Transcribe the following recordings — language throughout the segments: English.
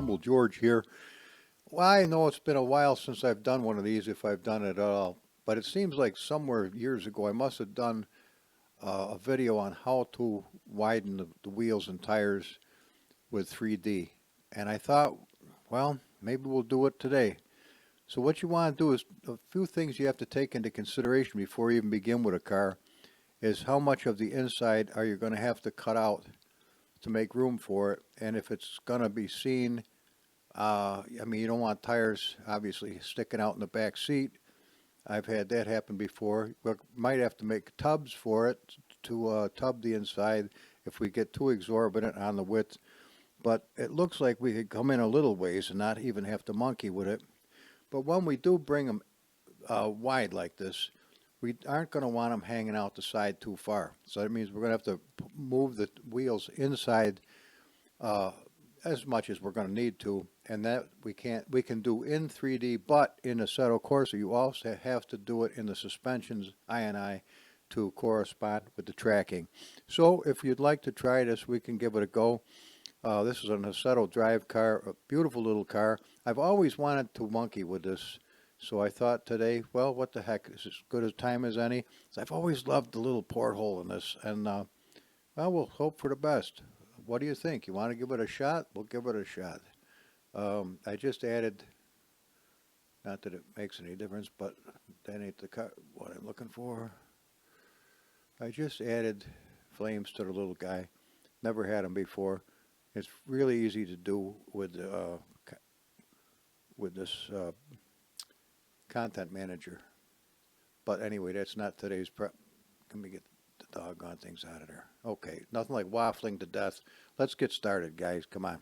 Humble George here. Well, I know it's been a while since I've done one of these, if I've done it at all, but it seems like somewhere years ago I must have done a video on how to widen the wheels and tires with 3D. And I thought, well, maybe we'll do it today. So what you want to do is a few things you have to take into consideration before you even begin with a car is how much of the inside are you going to have to cut out to make room for it, and if it's going to be seen, I mean, you don't want tires obviously sticking out in the back seat. I've had that happen before. We might have to make tubs for it to tub the inside if we get too exorbitant on the width, but it looks like we could come in a little ways and not even have to monkey with it. But when we do bring them wide like this, we aren't going to want them hanging out the side too far. So that means we're going to have to move the wheels inside as much as we're going to need to, and that we can do in 3D, but in Assetto Corsa you also have to do it in the suspensions I to correspond with the tracking. So if you'd like to try this, we can give it a go. This is an Assetto drive car, a beautiful little car. I've always wanted to monkey with this. So I thought today, well, what the heck, is as good a time as any. So I've always loved the little porthole in this, and well, we'll hope for the best. What do you think? You want to give it a shot? We'll give it a shot. I just added, not that it makes any difference, but that ain't the car, what I'm looking for. I just added flames to the little guy. Never had them before. It's really easy to do with this content manager. But anyway, that's not today's prep. Let me get the doggone things out of there. Okay, nothing like waffling to death. Let's get started, guys. Come on.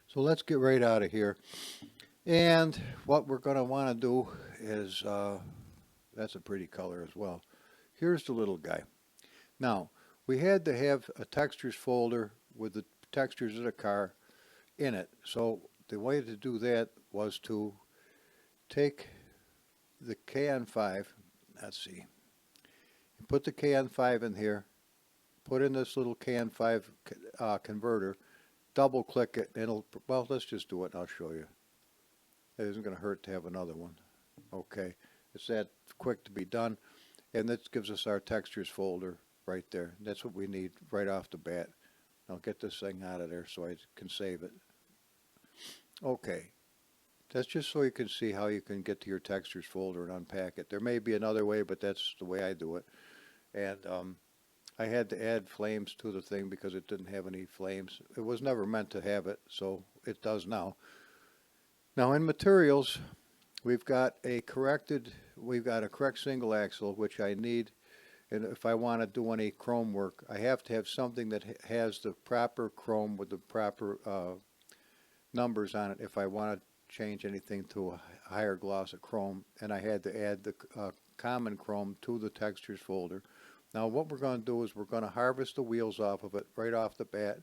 So let's get right out of here. And what we're going to want to do is, that's a pretty color as well. Here's the little guy. Now, we had to have a textures folder with the textures of the car in it. So the way to do that was to take the KN5, let's see, put the KN5 in here, put in this little KN5 converter, double click it, and it'll, well, let's just do it and I'll show you. It isn't going to hurt to have another one. Okay, it's that quick to be done, and this gives us our textures folder right there. That's what we need right off the bat. I'll get this thing out of there so I can save it. Okay. That's just so you can see how you can get to your textures folder and unpack it. There may be another way, but that's the way I do it. And I had to add flames to the thing because it didn't have any flames. It was never meant to have it, so it does now. Now in materials, we've got a correct single axle, which I need. And if I want to do any chrome work, I have to have something that has the proper chrome with the proper numbers on it if I want to change anything to a higher gloss of chrome, and I had to add the common chrome to the textures folder. Now what we're going to do is we're going to harvest the wheels off of it right off the bat,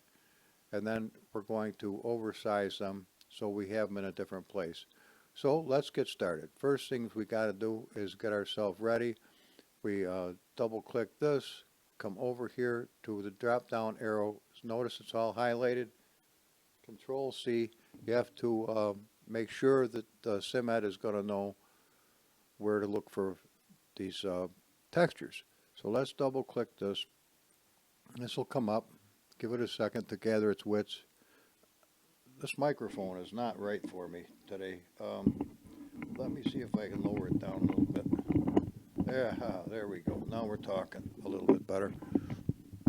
and then we're going to oversize them so we have them in a different place. So let's get started. First things we got to do is get ourselves ready. We double click this, come over here to the drop down arrow. Notice it's all highlighted. Control C. You have to make sure that the SimEd is going to know where to look for these textures. So let's double click this. This will come up. Give it a second to gather its widths. This microphone is not right for me today. Let me see if I can lower it down a little bit. There we go. Now we're talking a little bit better.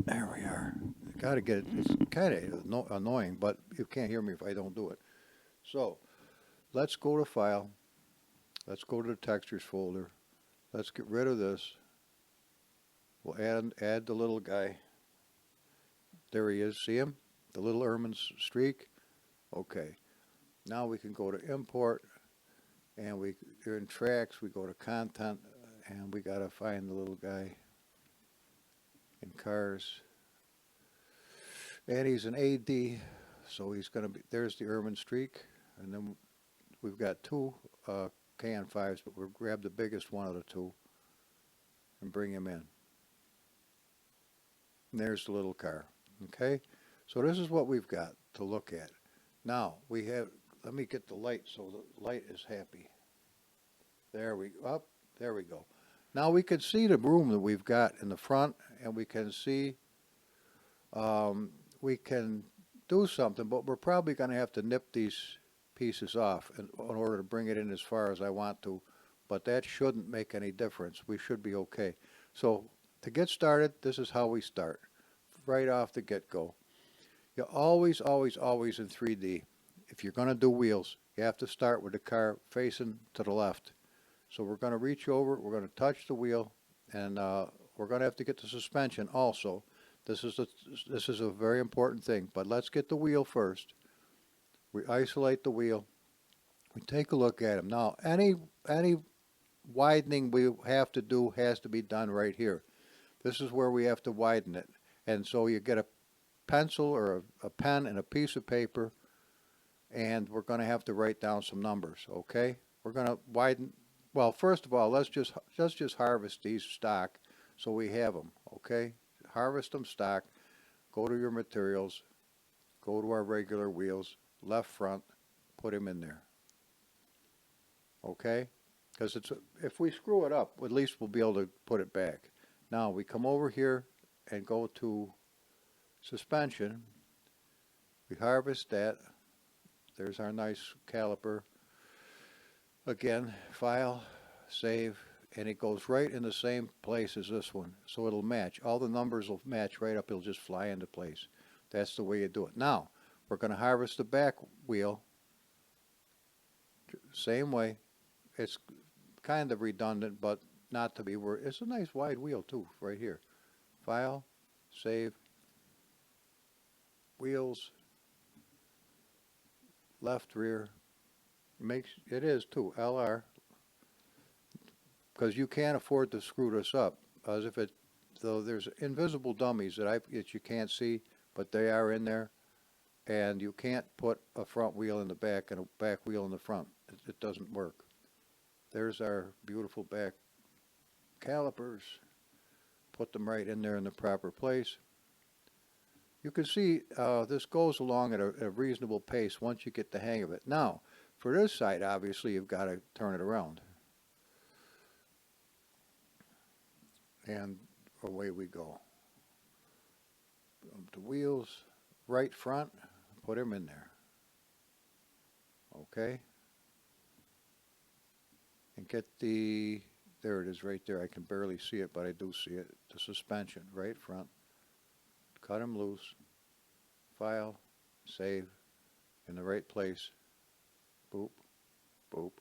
There we are. Got to get it. It's kind of annoying, but you can't hear me if I don't do it. So let's go to File. Let's go to the Textures folder. Let's get rid of this. We'll add the little guy. There he is. See him? The little ermine streak. Okay. Now we can go to Import, and you're in Tracks. We go to Content, and we got to find the little guy in Cars. And he's an AD, so he's going to be, there's the ermine streak. And then we've got two KN5s, but we'll grab the biggest one of the two and bring him in. And there's the little car. Okay? So this is what we've got to look at. Now we have, let me get the light so the light is happy. There we up. There we go. Now we can see the room that we've got in the front, and we can see we can do something, but we're probably going to have to nip these pieces off in order to bring it in as far as I want to, but that shouldn't make any difference. We should be okay. So to get started, this is how we start, right off the get-go. You always, always, always in 3D, if you're going to do wheels, you have to start with the car facing to the left. So we're going to reach over, we're going to touch the wheel, and we're going to have to get the suspension also. This is a very important thing, but let's get the wheel first. We isolate the wheel. We take a look at them. Now, any widening we have to do has to be done right here. This is where we have to widen it. And so you get a pencil or a pen and a piece of paper, and we're going to have to write down some numbers, okay? We're going to widen. Well, first of all, let's just harvest these stock so we have them, okay? Harvest them stock, go to your materials, go to our regular wheels, left front, put them in there, okay? Because if we screw it up, at least we'll be able to put it back. Now we come over here and go to suspension. We harvest that. There's our nice caliper. Again, file, save, and it goes right in the same place as this one. So it'll match. All the numbers will match right up. It'll just fly into place. That's the way you do it. Now, we're going to harvest the back wheel. Same way. It's kind of redundant, but not to be worried. It's a nice wide wheel too, right here. File, save, wheels, left rear. It is too, LR, because you can't afford to screw this up. As if it, though there's invisible dummies that you can't see, but they are in there, and you can't put a front wheel in the back and a back wheel in the front. It doesn't work. There's our beautiful back calipers. Put them right in there in the proper place. You can see this goes along at a reasonable pace once you get the hang of it. Now, for this side, obviously, you've got to turn it around. And away we go. The wheels, right front, put them in there. Okay. And get there it is right there. I can barely see it, but I do see it. The suspension, right front. Cut them loose. File, save, in the right place. Boop, boop.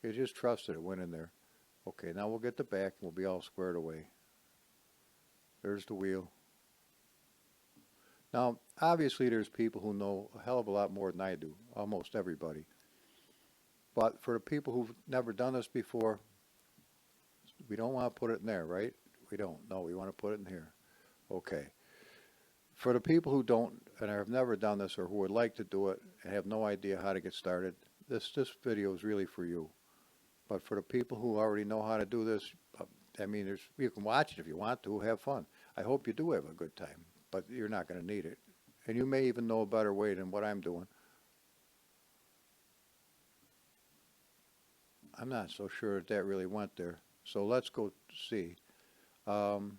You just trusted it went in there. Okay, now we'll get the back and we'll be all squared away. There's the wheel. Now, obviously there's people who know a hell of a lot more than I do, almost everybody. But for the people who've never done this before, we don't want to put it in there, right? We don't. No, we want to put it in here. Okay. For the people who don't and have never done this or who would like to do it and have no idea how to get started, this video is really for you. But for the people who already know how to do this, I mean, you can watch it if you want to, have fun. I hope you do have a good time, but you're not going to need it. And you may even know a better way than what I'm doing. I'm not so sure that really went there. So let's go see. Well,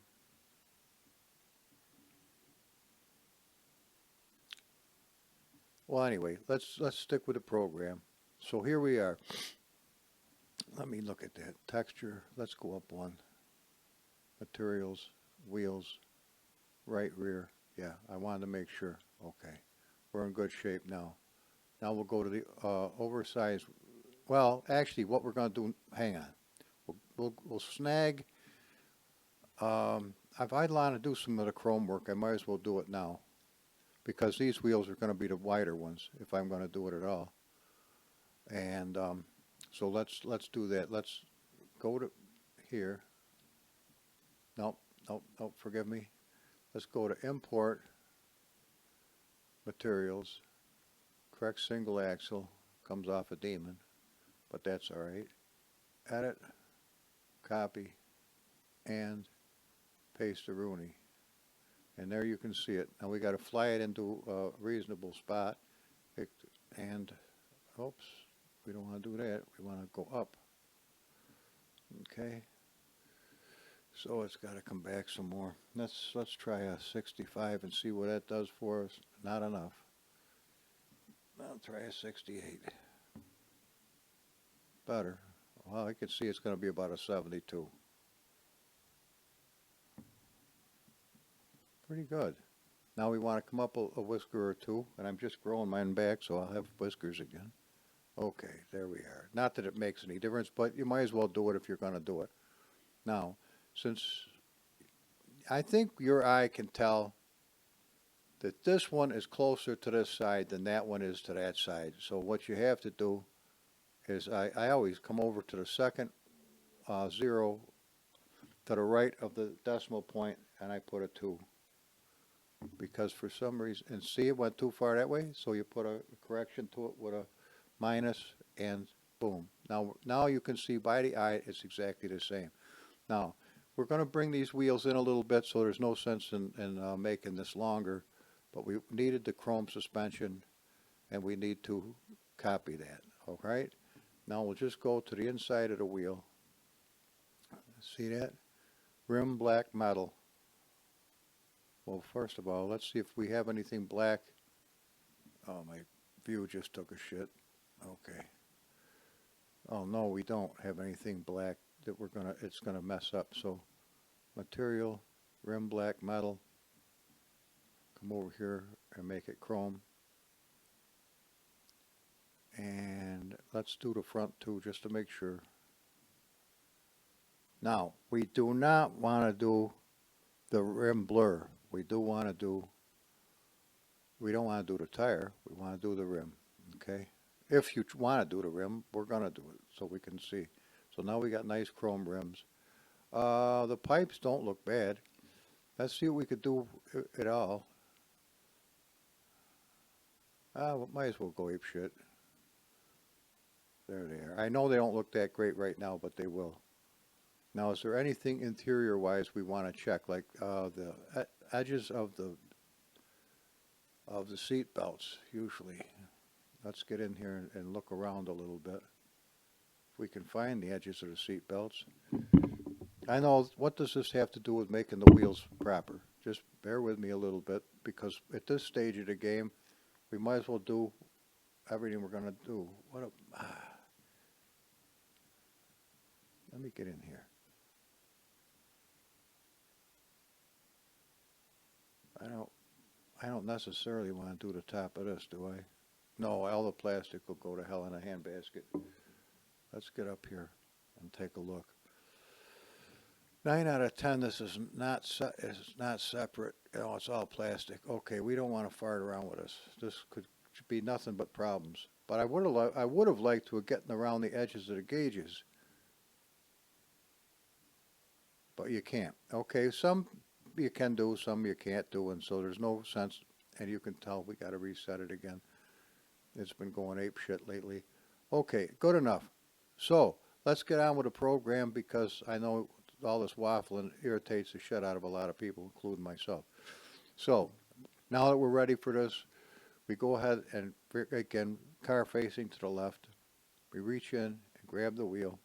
anyway, let's stick with the program. So here we are. Let me look at that texture. Let's go up one. Materials, wheels, right rear. Yeah, I wanted to make sure. Okay, we're in good shape now. Now we'll go to the oversized. Well, actually, what we're going to do. Hang on. We'll snag. If I'd want to do some of the chrome work, I might as well do it now, because these wheels are going to be the wider ones if I'm going to do it at all. And so let's do that. Let's go to here. Nope, forgive me. Let's go to import materials. Correct single axle comes off a Demon, but that's all right. Edit, copy, and paste the Rooney. And there you can see it. Now we got to fly it into a reasonable spot. and, oops, we don't want to do that. We want to go up. Okay. So it's got to come back some more. Let's try a 65 and see what that does for us. Not enough. I'll try a 68. Better. Well, I can see it's going to be about a 72. Pretty good. Now we want to come up a whisker or two, and I'm just growing mine back, so I'll have whiskers again. Okay, there we are. Not that it makes any difference, but you might as well do it if you're going to do it. Now, since I think your eye can tell that this one is closer to this side than that one is to that side. So what you have to do is I always come over to the second zero to the right of the decimal point, and I put a 2. Because for some reason, and see, it went too far that way, so you put a correction to it with a minus, and boom. Now you can see by the eye it's exactly the same. Now, we're going to bring these wheels in a little bit, so there's no sense in making this longer, but we needed the chrome suspension, and we need to copy that, all right? Now we'll just go to the inside of the wheel. See that? Rim black metal. Well, first of all, let's see if we have anything black. Oh, my view just took a shit. Okay. Oh, no, we don't have anything black that it's gonna mess up. So, material, rim black metal. Come over here and make it chrome. And let's do the front too, just to make sure. Now, we do not want to do the rim blur. We don't want to do the tire. We want to do the rim, okay? If you want to do the rim, we're going to do it so we can see. So now we got nice chrome rims. The pipes don't look bad. Let's see what we could do at all. We might as well go ape shit. There they are. I know they don't look that great right now, but they will. Now, is there anything interior-wise we want to check, like the edges of the seat belts? Usually, let's get in here and look around a little bit. If we can find the edges of the seat belts. I know. What does this have to do with making the wheels proper? Just bear with me a little bit, because at this stage of the game, we might as well do everything we're going to do. Let me get in here. I don't necessarily want to do the top of this, do I? No, all the plastic will go to hell in a handbasket. Let's get up here and take a look. 9 out of 10, this is not separate. Oh, it's all plastic. Okay, we don't want to fart around with this. This could be nothing but problems. But I would have liked to have gotten around the edges of the gauges. But you can't. Okay, some you can do, some you can't do, and so there's no sense. And you can tell we got to reset it again. It's been going ape shit lately. Okay, good enough. So let's get on with the program, because I know all this waffling irritates the shit out of a lot of people, including myself. So now that we're ready for this, we go ahead and, again, car facing to the left. We reach in and grab the wheel.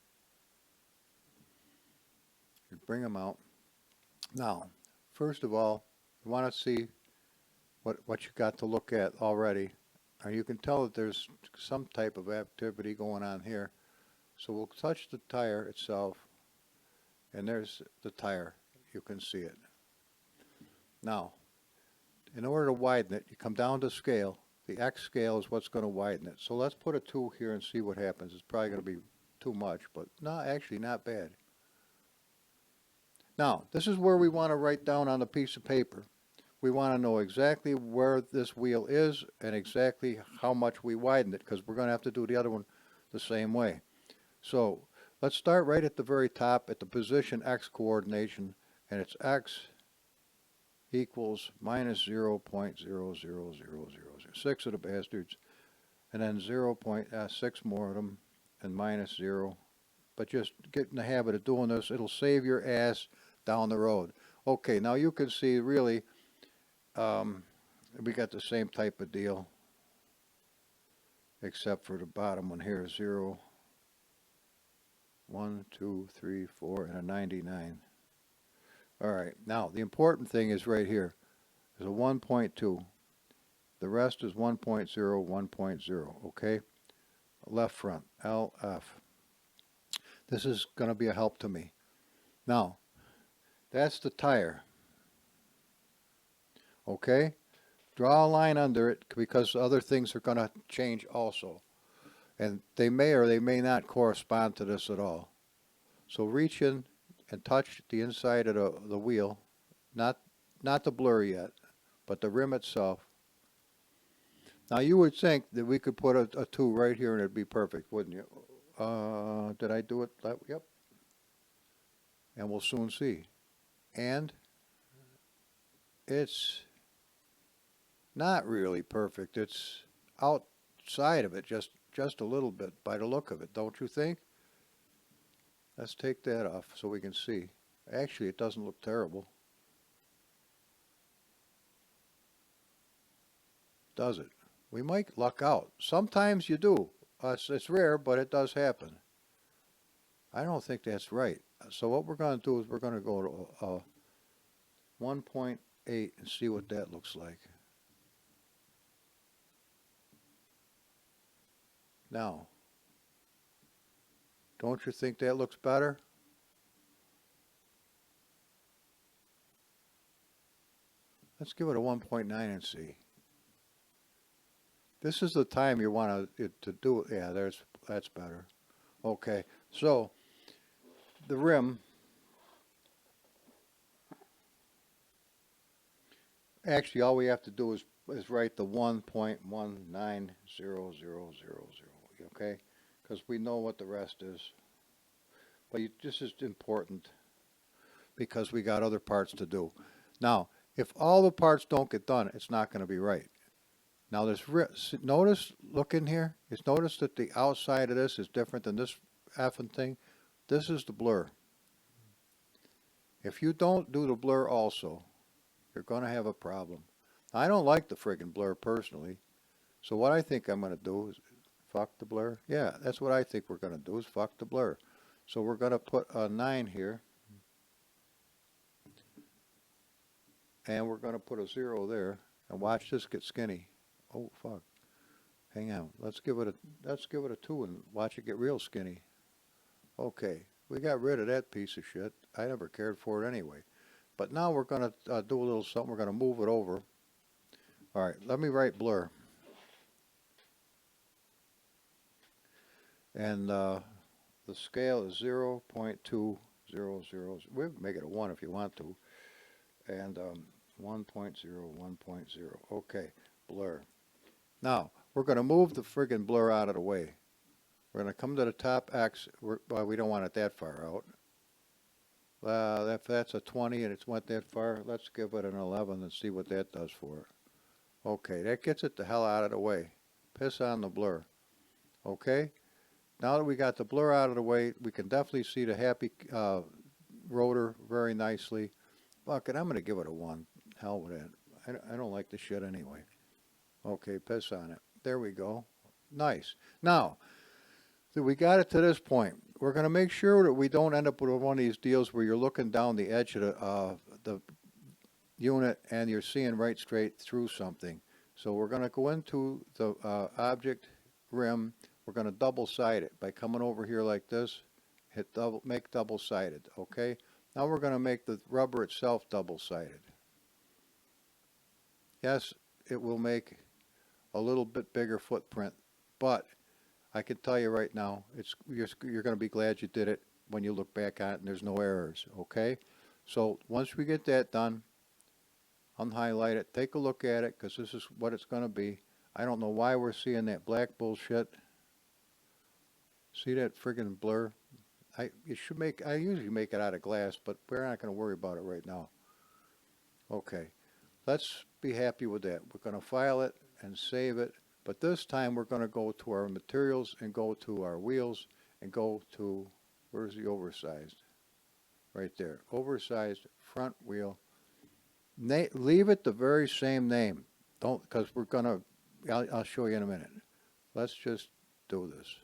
We bring them out. Now, first of all, you want to see what you got to look at already. And you can tell that there's some type of activity going on here. So we'll touch the tire itself, and there's the tire. You can see it. Now, in order to widen it, you come down to scale. The X scale is what's going to widen it. So let's put a 2 here and see what happens. It's probably going to be too much, but no, actually not bad. Now, this is where we want to write down on a piece of paper. We want to know exactly where this wheel is and exactly how much we widen it, because we're going to have to do the other one the same way. So let's start right at the very top at the position X coordination, and it's X equals minus 0.00006 of the bastards, and then 0.6 more of them, and minus 0. But just get in the habit of doing this. It'll save your ass down the road. Okay, now you can see really we got the same type of deal. except for the bottom one here, 0, 1, 2, 3, 4, and a 99. All right, now the important thing is right here. There's a 1.2. The rest is 1.0, 1.0, okay? Left front, LF. This is going to be a help to me. Now, that's the tire. Okay? Draw a line under it because other things are going to change also. And they may or they may not correspond to this at all. So reach in and touch the inside of the wheel, not the blur yet, but the rim itself. Now you would think that we could put a 2 right here and it'd be perfect, wouldn't you? Did I do it? Yep. And we'll soon see. And it's not really perfect. It's outside of it just a little bit by the look of it, don't you think? Let's take that off so we can see. Actually, it doesn't look terrible. Does it? We might luck out. Sometimes you do. It's rare, but it does happen. I don't think that's right. So what we're going to do is we're going to go to 1.8 and see what that looks like. Now, don't you think that looks better? Let's give it a 1.9 and see. This is the time you want to do it. Yeah, that's better. Okay, so the rim, actually all we have to do is write the 1.19000, okay? Because we know what the rest is. But this is important because we got other parts to do. Now, if all the parts don't get done, it's not going to be right. Now, notice, look in here. Notice that the outside of this is different than this effing thing. This is the blur. If you don't do the blur also, you're going to have a problem. I don't like the friggin' blur personally. So what I think I'm going to do is fuck the blur. Yeah, that's what I think we're going to do is fuck the blur. So we're going to put a 9 here. And we're going to put a 0 there. And watch this get skinny. Oh, fuck. Hang on. Let's give it a 2 and watch it get real skinny. Okay. We got rid of that piece of shit. I never cared for it anyway. But now we're going to do a little something. We're going to move it over. All right. Let me write blur. And the scale is 0.200. We'll make it a 1 if you want to. And 1.0, 1.0. Okay. Blur. Now, we're going to move the friggin' blur out of the way. We're going to come to the top X. Well, we don't want it that far out. That's a 20 and it's went that far. Let's give it an 11 and see what that does for it. Okay, that gets it the hell out of the way. Piss on the blur. Okay? Now that we got the blur out of the way, we can definitely see the happy rotor very nicely. Fuck it, I'm going to give it a 1. Hell with that. I don't like the shit anyway. Okay, piss on it. There we go. Nice. Now, that we got it to this point, we're going to make sure that we don't end up with one of these deals where you're looking down the edge of the unit and you're seeing right straight through something. So we're going to go into the object rim. We're going to double-side it by coming over here like this. Make double-sided. Okay. Now we're going to make the rubber itself double-sided. Yes, it will make a little bit bigger footprint, but I can tell you right now, you're going to be glad you did it when you look back on it and there's no errors, okay? So once we get that done, unhighlight it, take a look at it, because this is what it's going to be. I don't know why we're seeing that black bullshit. See that friggin' blur? I usually make it out of glass, but we're not going to worry about it right now. Okay, let's be happy with that. We're going to file it and save it. But this time we're going to go to our materials and go to our wheels and go to, where's the oversized? Right there. Oversized front wheel. Leave it the very same name. Don't, because we're going to, I'll show you in a minute. let's just do this.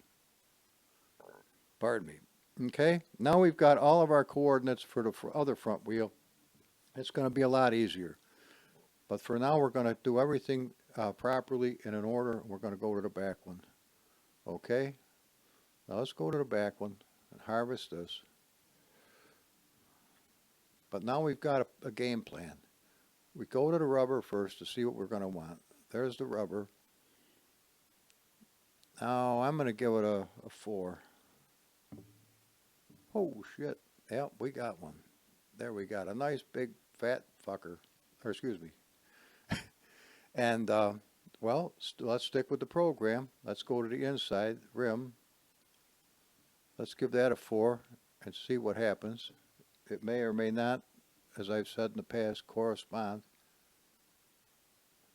Pardon me. Okay, now we've got all of our coordinates for the other front wheel. It's going to be a lot easier. But for now, we're going to do everything properly and in order. We're going to go to the back one. Okay, now let's go to the back one and harvest this. But now we've got a game plan. We go to the rubber first to see what we're going to want. There's the rubber. Now I'm going to give it a 4. Oh, shit. Yep, we got one. There we got a nice big fat fucker. Or excuse me. And, well, let's stick with the program. Let's go to the inside rim. Let's give that a 4 and see what happens. It may or may not, as I've said in the past, correspond.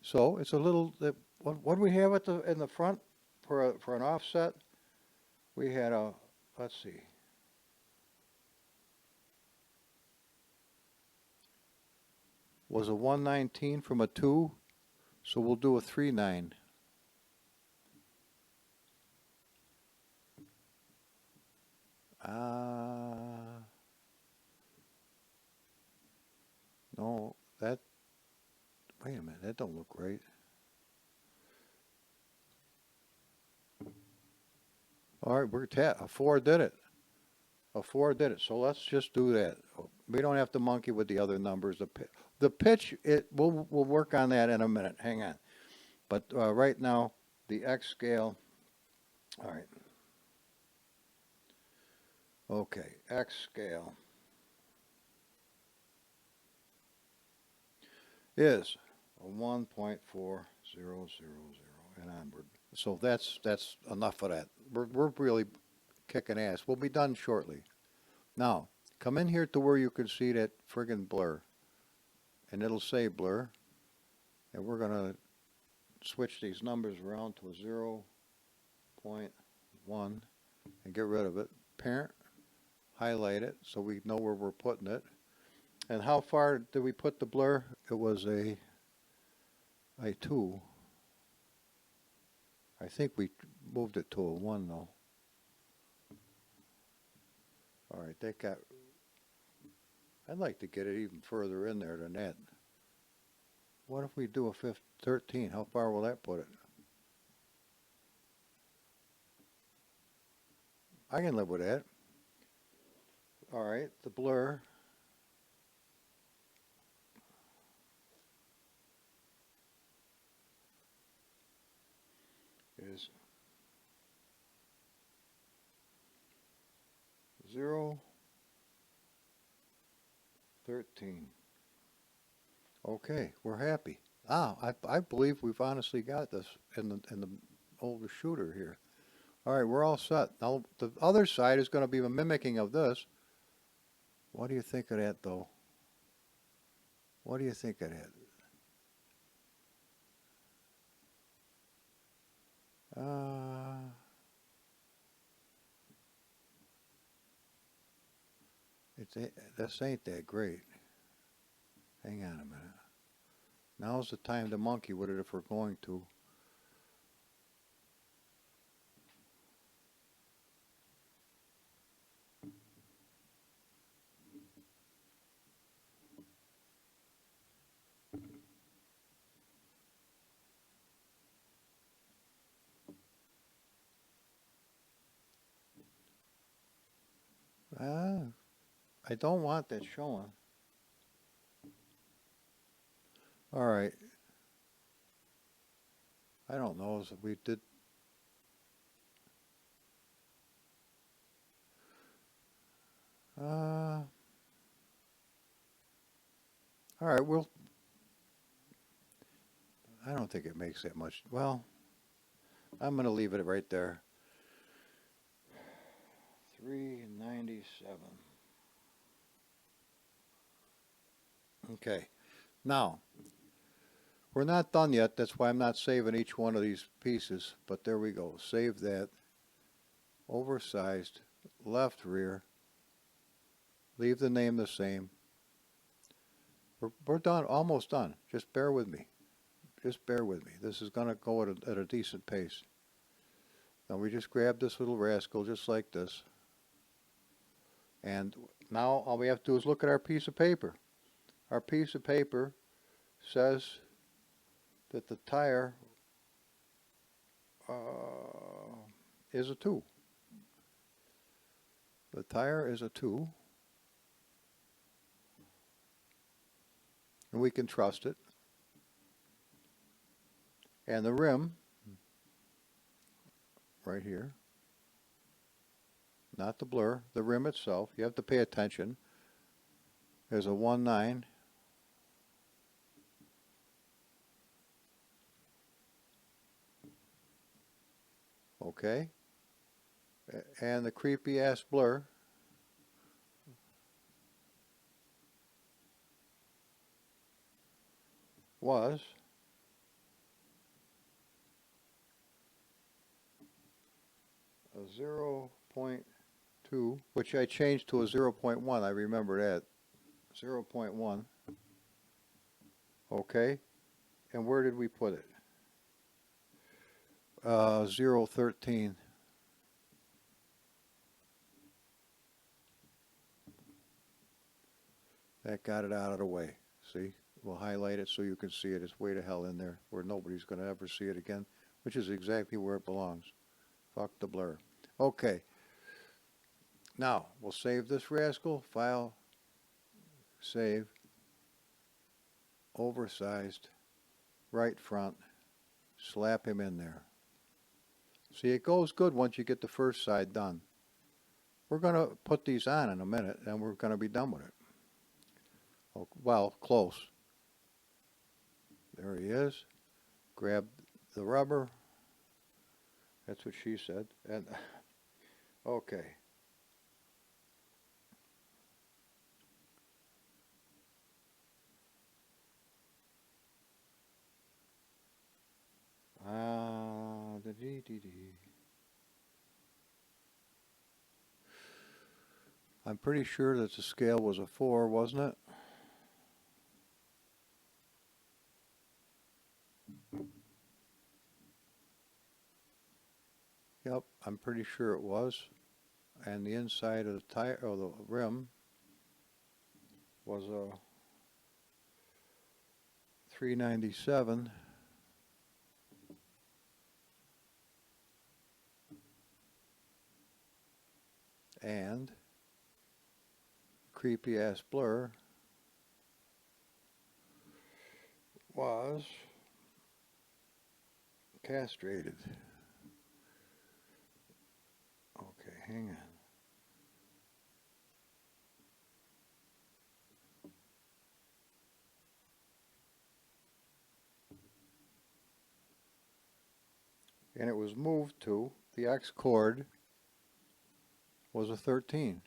So it's a little. What do we have at in the front for an offset? We had a. Let's see. Was a 119 from a 2, so we'll do a 39. No, that, wait a minute, that don't look right. All right, a 4 did it. A 4 did it, so let's just do that. We don't have to monkey with the other numbers. The pitch, we'll work on that in a minute. Hang on. But right now, the X scale, all right. Okay, X scale is a 1.4000 and onward. So that's enough of that. We're really kicking ass. We'll be done shortly. Now, come in here to where you can see that friggin' blur. And it'll say blur. And we're going to switch these numbers around to a 0.1 and get rid of it. Parent, highlight it so we know where we're putting it. And how far did we put the blur? It was a 2. I think we moved it to a 1 though. All right, I'd like to get it even further in there than that. What if we do a 13? How far will that put it? I can live with that. All right, the blur. Is 0.13. Okay, we're happy. I believe we've honestly got this in the older shooter here. All right, we're all set. Now the other side is going to be a mimicking of this. What do you think of that, though? What do you think of that? This ain't that great. Hang on a minute. Now's the time to monkey with it if we're going to. I don't want that showing. All right. I don't know if we did. All right, I don't think it makes that much. Well, I'm going to leave it right there. 397. Okay. Now, we're not done yet. That's why I'm not saving each one of these pieces. But there we go. Save that. Oversized. Left rear. Leave the name the same. We're done. Almost done. Just bear with me. Just bear with me. This is going to go at a decent pace. Now we just grab this little rascal just like this. And now all we have to do is look at our piece of paper. Our piece of paper says that the tire is a 2. The tire is a 2. And we can trust it. And the rim, right here, not the blur, the rim itself, you have to pay attention, is a 1.9. Okay. And the creepy ass blur was a 0.2, which I changed to a 0.1. I remember that. 0.1. Okay. And where did we put it? 0.13. That got it out of the way. See? We'll highlight it so you can see it. It's way to hell in there where nobody's going to ever see it again, which is exactly where it belongs. Fuck the blur. Okay. Now, we'll save this rascal. File. Save. Oversized. Right front. Slap him in there. See, it goes good once you get the first side done. We're going to put these on in a minute, and we're going to be done with it. Oh, well, close. There he is. Grab the rubber. That's what she said. And okay. I'm pretty sure that the scale was a 4, wasn't it? Yep, I'm pretty sure it was. And the inside of the tire, or the rim, was a 397. And creepy ass blur was castrated. Okay, hang on. And it was moved to, the X chord was a 13.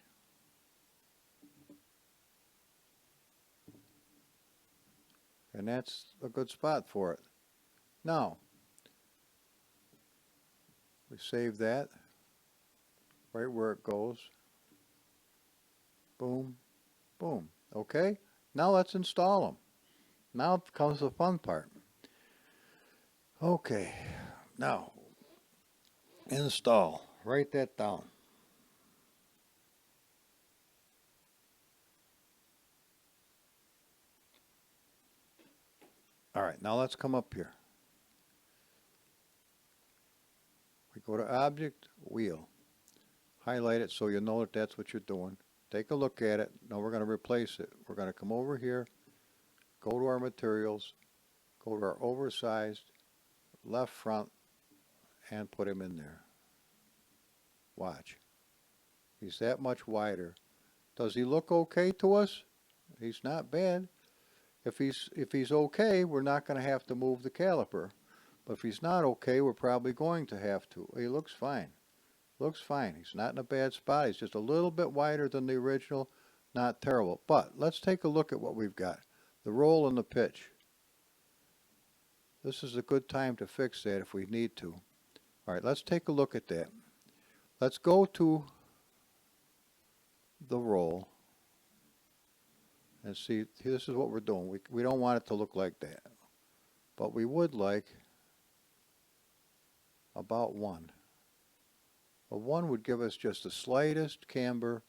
And that's a good spot for it. Now, we save that right where it goes. Boom, boom. Okay, now let's install them. Now comes the fun part. Okay, now install. Write that down. All right, now let's come up here. We go to Object, Wheel. Highlight it so you know that that's what you're doing. Take a look at it. Now we're going to replace it. We're going to come over here, go to our materials, go to our oversized left front, and put him in there. Watch. He's that much wider. Does he look okay to us? He's not bad. If he's okay, we're not going to have to move the caliper. But if he's not okay, we're probably going to have to. He looks fine. Looks fine. He's not in a bad spot. He's just a little bit wider than the original. Not terrible. But let's take a look at what we've got. The roll and the pitch. This is a good time to fix that if we need to. All right, let's take a look at that. Let's go to the roll and see. This is what we're doing. We don't want it to look like that. But we would like about 1. A 1 would give us just the slightest camber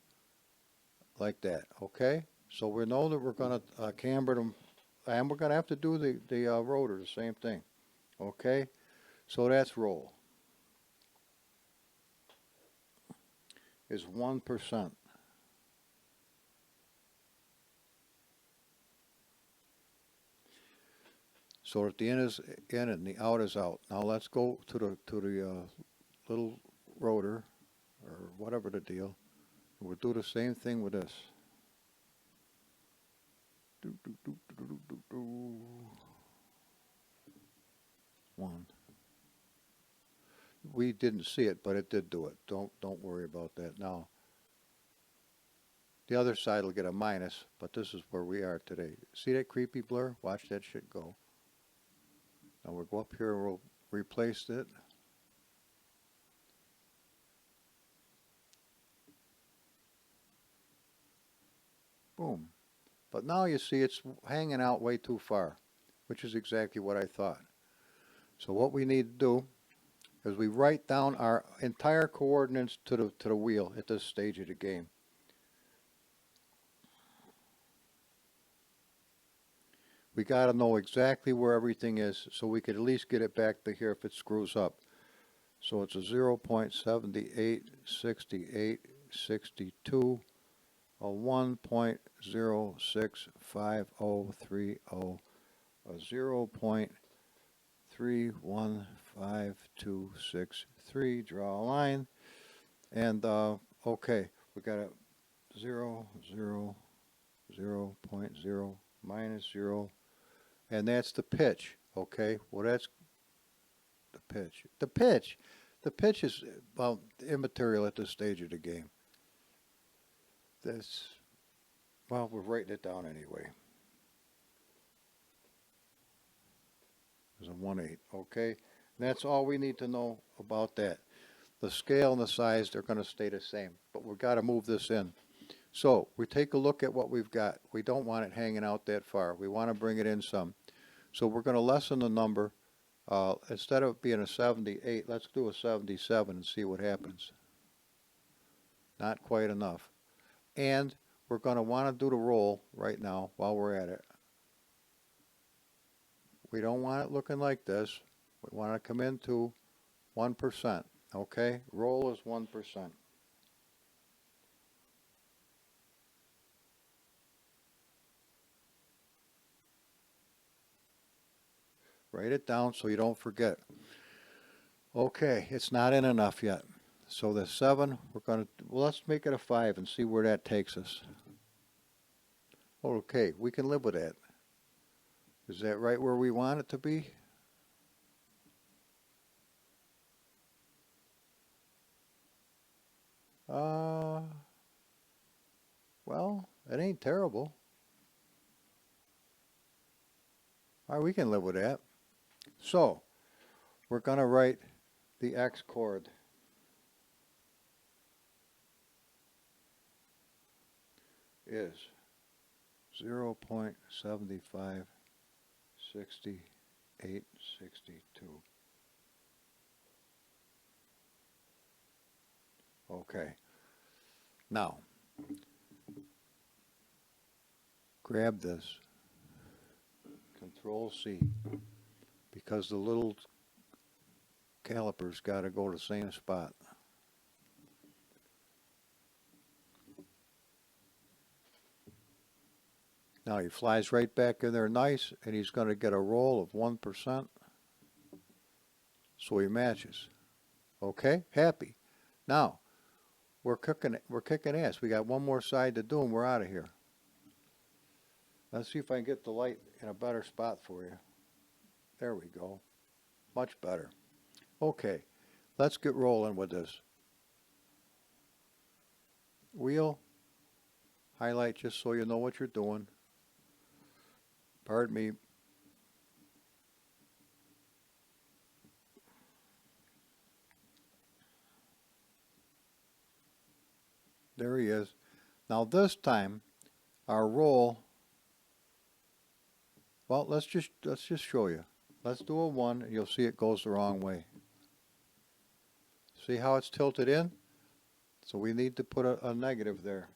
like that, okay? So we know that we're going to camber them, and we're going to have to do the rotor, the same thing, okay? So that's roll. Is 1%. So that the in is in and the out is out. Now let's go to the little rotor, or whatever the deal. We'll do the same thing with this. One. We didn't see it, but it did do it. Don't worry about that now. The other side will get a minus, but this is where we are today. See that creepy blur? Watch that shit go. Now we'll go up here and we'll replace it. Boom. But now you see it's hanging out way too far, which is exactly what I thought. So what we need to do is we write down our entire coordinates to the wheel at this stage of the game. We got to know exactly where everything is so we could at least get it back to here if it screws up. So it's a 0.786862, a 1.065030, a 0.315263, draw a line, and okay, we got a 0.0 minus 0, and that's the pitch. Okay, well that's the pitch. The pitch is, well, immaterial at this stage of the game. That's, well, we're writing it down anyway. There's a 1/8, okay? And that's all we need to know about that. The scale and the size, they're going to stay the same, but we've got to move this in. So we take a look at what we've got. We don't want it hanging out that far. We want to bring it in some. So we're going to lessen the number. Instead of being a 78, let's do a 77 and see what happens. Not quite enough. And we're going to want to do the roll right now while we're at it. We don't want it looking like this. We want to come into 1%. Okay? Roll is 1%. Write it down so you don't forget. Okay, it's not in enough yet. So the 7, we're going to, well, let's make it a 5 and see where that takes us. Okay, we can live with that. Is that right where we want it to be? Well, it ain't terrible. All right, we can live with that. So, we're going to write the X chord. Is 0.756862. Okay. Now, grab this. Control C. Because the little caliper's got to go to the same spot. Now he flies right back in there nice, and he's going to get a roll of 1%. So he matches. Okay? Happy. Now, we're kicking ass. We got one more side to do, and we're out of here. Let's see if I can get the light in a better spot for you. There we go. Much better. Okay, let's get rolling with this. Wheel, highlight just so you know what you're doing. Pardon me. There he is. Now this time, our roll, well, let's just show you. Let's do a 1, and you'll see it goes the wrong way. See how it's tilted in? So we need to put a negative there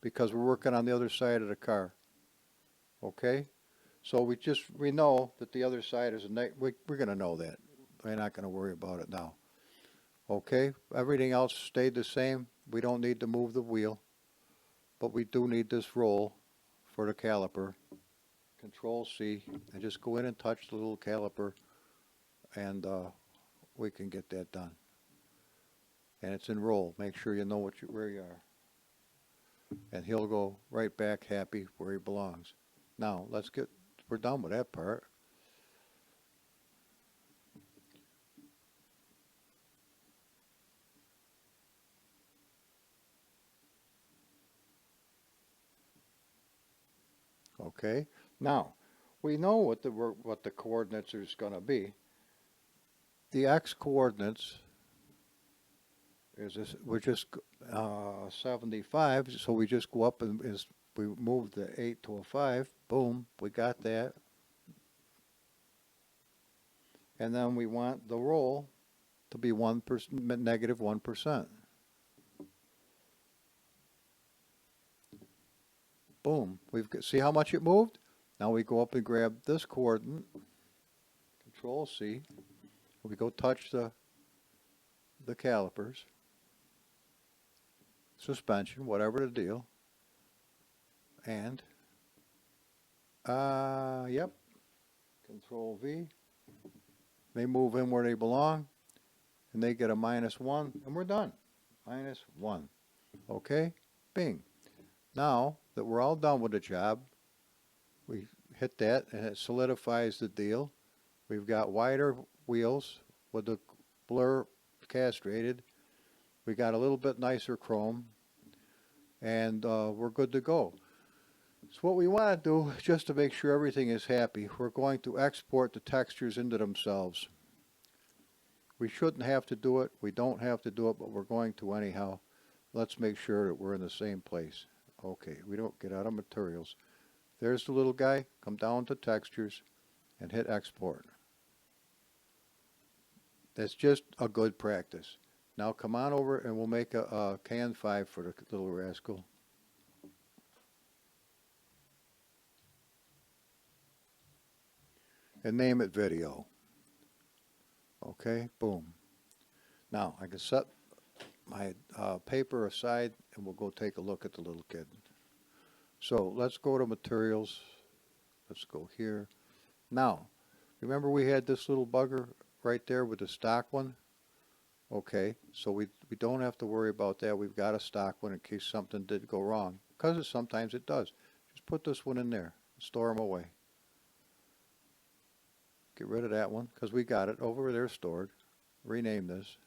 because we're working on the other side of the car. Okay? So we know that the other side is a we're going to know that. We're not going to worry about it now. Okay? Everything else stayed the same. We don't need to move the wheel, but we do need this roll for the caliper. Control C, and just go in and touch the little caliper, and we can get that done. And it's in roll. Make sure you know where you are. And he'll go right back happy where he belongs. Now, we're done with that part. Okay. Now, we know what the coordinates is going to be. The x coordinates is this, we're just 75, so we just go up and we move the 8 to a 5. Boom, we got that. And then we want the roll to be negative 1%. Boom. See how much it moved? Now we go up and grab this coordinate. Control C. We go touch the calipers. Suspension, whatever the deal. And yep. Control V. They move in where they belong. And they get a -1, and we're done. -1. Okay? Bing. Now that we're all done with the job, we hit that and it solidifies the deal. We've got wider wheels with the blur castrated. We got a little bit nicer chrome, and we're good to go. So what we want to do, just to make sure everything is happy, we're going to export the textures into themselves. We shouldn't have to do it. We don't have to do it, but we're going to anyhow. Let's make sure that we're in the same place. Okay, we don't get out of materials. There's the little guy. Come down to textures and hit export. That's just a good practice. Now come on over and we'll make a can 5 for the little rascal. And name it video. Okay, boom. Now I can set my paper aside and we'll go take a look at the little kid. So let's go to materials. Let's go here. Now, remember we had this little bugger right there with the stock one? Okay, so we don't have to worry about that. We've got a stock one in case something did go wrong, because sometimes it does. Just put this one in there, store them away. Get rid of that one because we got it over there stored. Rename this.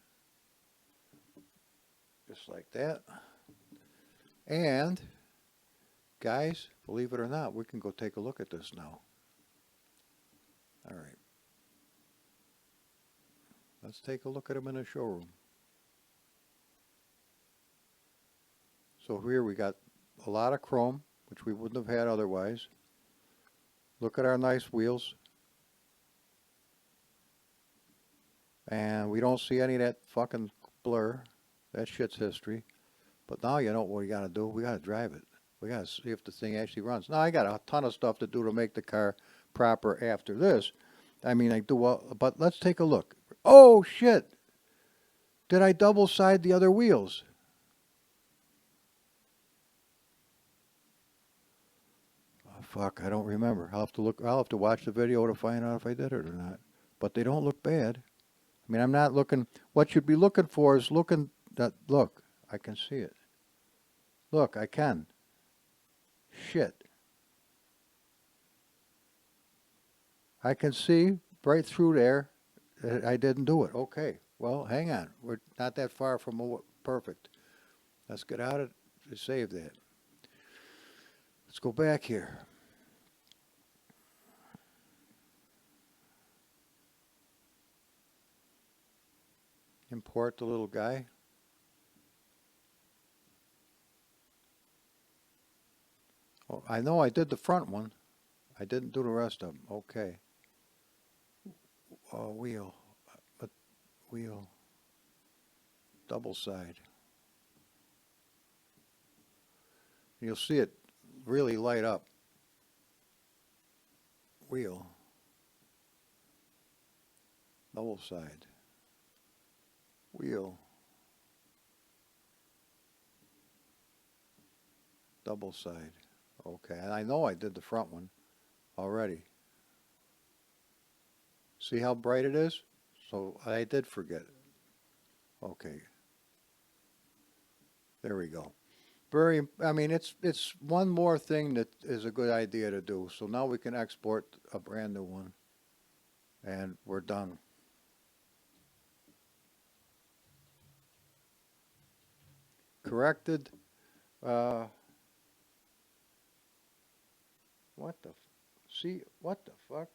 Just like that. And guys, believe it or not, we can go take a look at this now. All right. Let's take a look at them in the showroom. So here we got a lot of chrome, which we wouldn't have had otherwise. Look at our nice wheels. And we don't see any of that fucking blur. That shit's history. But now you know what we got to do. We got to drive it. We got to see if the thing actually runs. Now I got a ton of stuff to do to make the car proper after this. I mean, I do well, but let's take a look. Oh shit! Did I double side the other wheels? Oh fuck, I don't remember. I'll have to look. I'll have to watch the video to find out if I did it or not. But they don't look bad. I mean, I'm not looking. What you'd be looking for is looking. Look, I can see it. Look, I can. Shit. I can see right through there that I didn't do it. Okay. Well, hang on. We're not that far from perfect. Let's get out of it to save that. Let's go back here. Import the little guy. Oh, I know I did the front one. I didn't do the rest of them. Okay. Wheel. But wheel. double side. You'll see it really light up. Wheel, double side, wheel, double side. Okay, and I know I did the front one already. See how bright it is? So I did forget. Okay. There we go. I mean, it's one more thing that is a good idea to do. So now we can export a brand new one. And we're done. Corrected. What the fuck?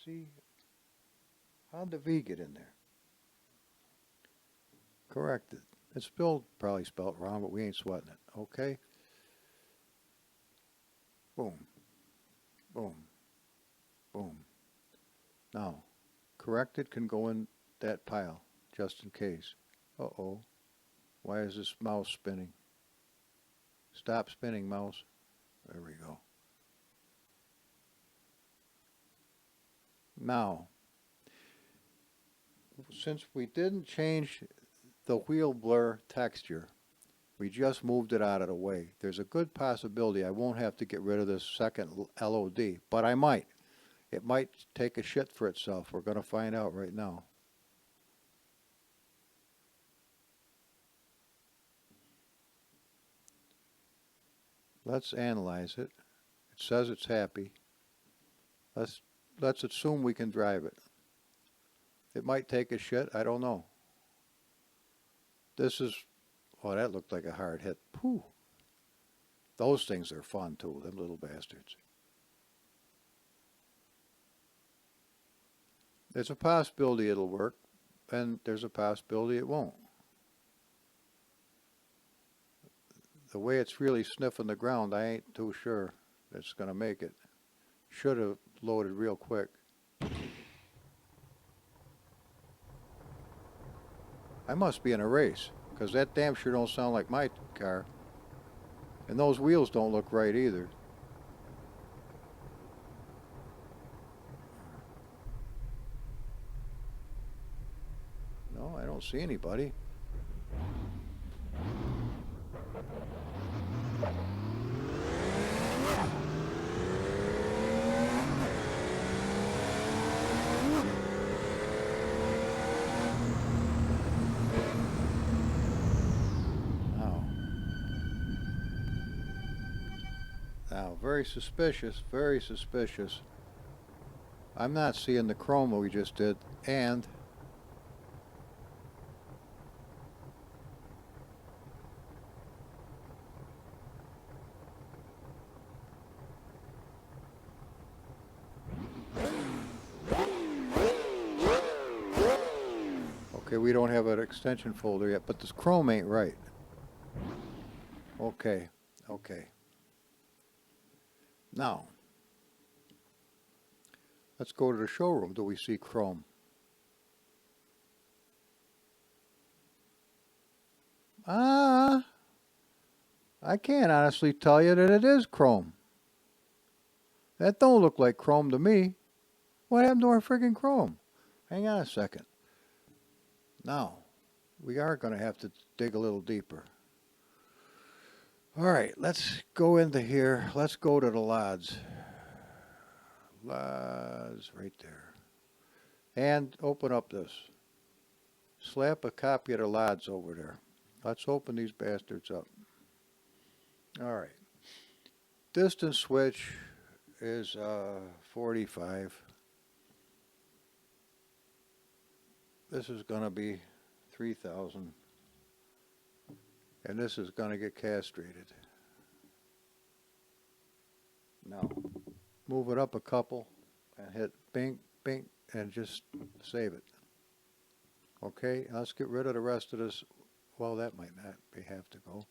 See, how'd the V get in there? Corrected. It's probably spelled wrong, but we ain't sweating it. Okay. Boom. Boom. Boom. Now, corrected can go in that pile, just in case. Uh-oh. Why is this mouse spinning? Stop spinning, mouse. There we go. Now, since we didn't change the wheel blur texture, we just moved it out of the way. There's a good possibility I won't have to get rid of this second LOD, but I might. It might take a shit for itself. We're going to find out right now. Let's analyze it. It says it's happy. Let's assume we can drive it. It might take a shit. I don't know. This is, oh, that looked like a hard hit. Pooh. Those things are fun too, them little bastards. There's a possibility it'll work, and there's a possibility it won't. The way it's really sniffing the ground, I ain't too sure it's going to make it. Should have loaded real quick. I must be in a race, because that damn sure don't sound like my car. And those wheels don't look right either. No, I don't see anybody. Now, very suspicious, very suspicious. I'm not seeing the chrome we just did, and okay, we don't have an extension folder yet, but this chrome ain't right. Okay, okay. Now, let's go to the showroom. Do we see chrome? I can't honestly tell you that it is chrome. That don't look like chrome to me. What happened to our friggin' chrome? Hang on a second. Now, we are going to have to dig a little deeper. All right, let's go into here. Let's go to the LODs. LODs right there. And open up this. Slap a copy of the LODs over there. Let's open these bastards up. All right. Distance switch is 45. This is going to be 3,000. And this is going to get castrated. Now, move it up a couple and hit bing, bing, and just save it. Okay, let's get rid of the rest of this. Well, that might not have to go.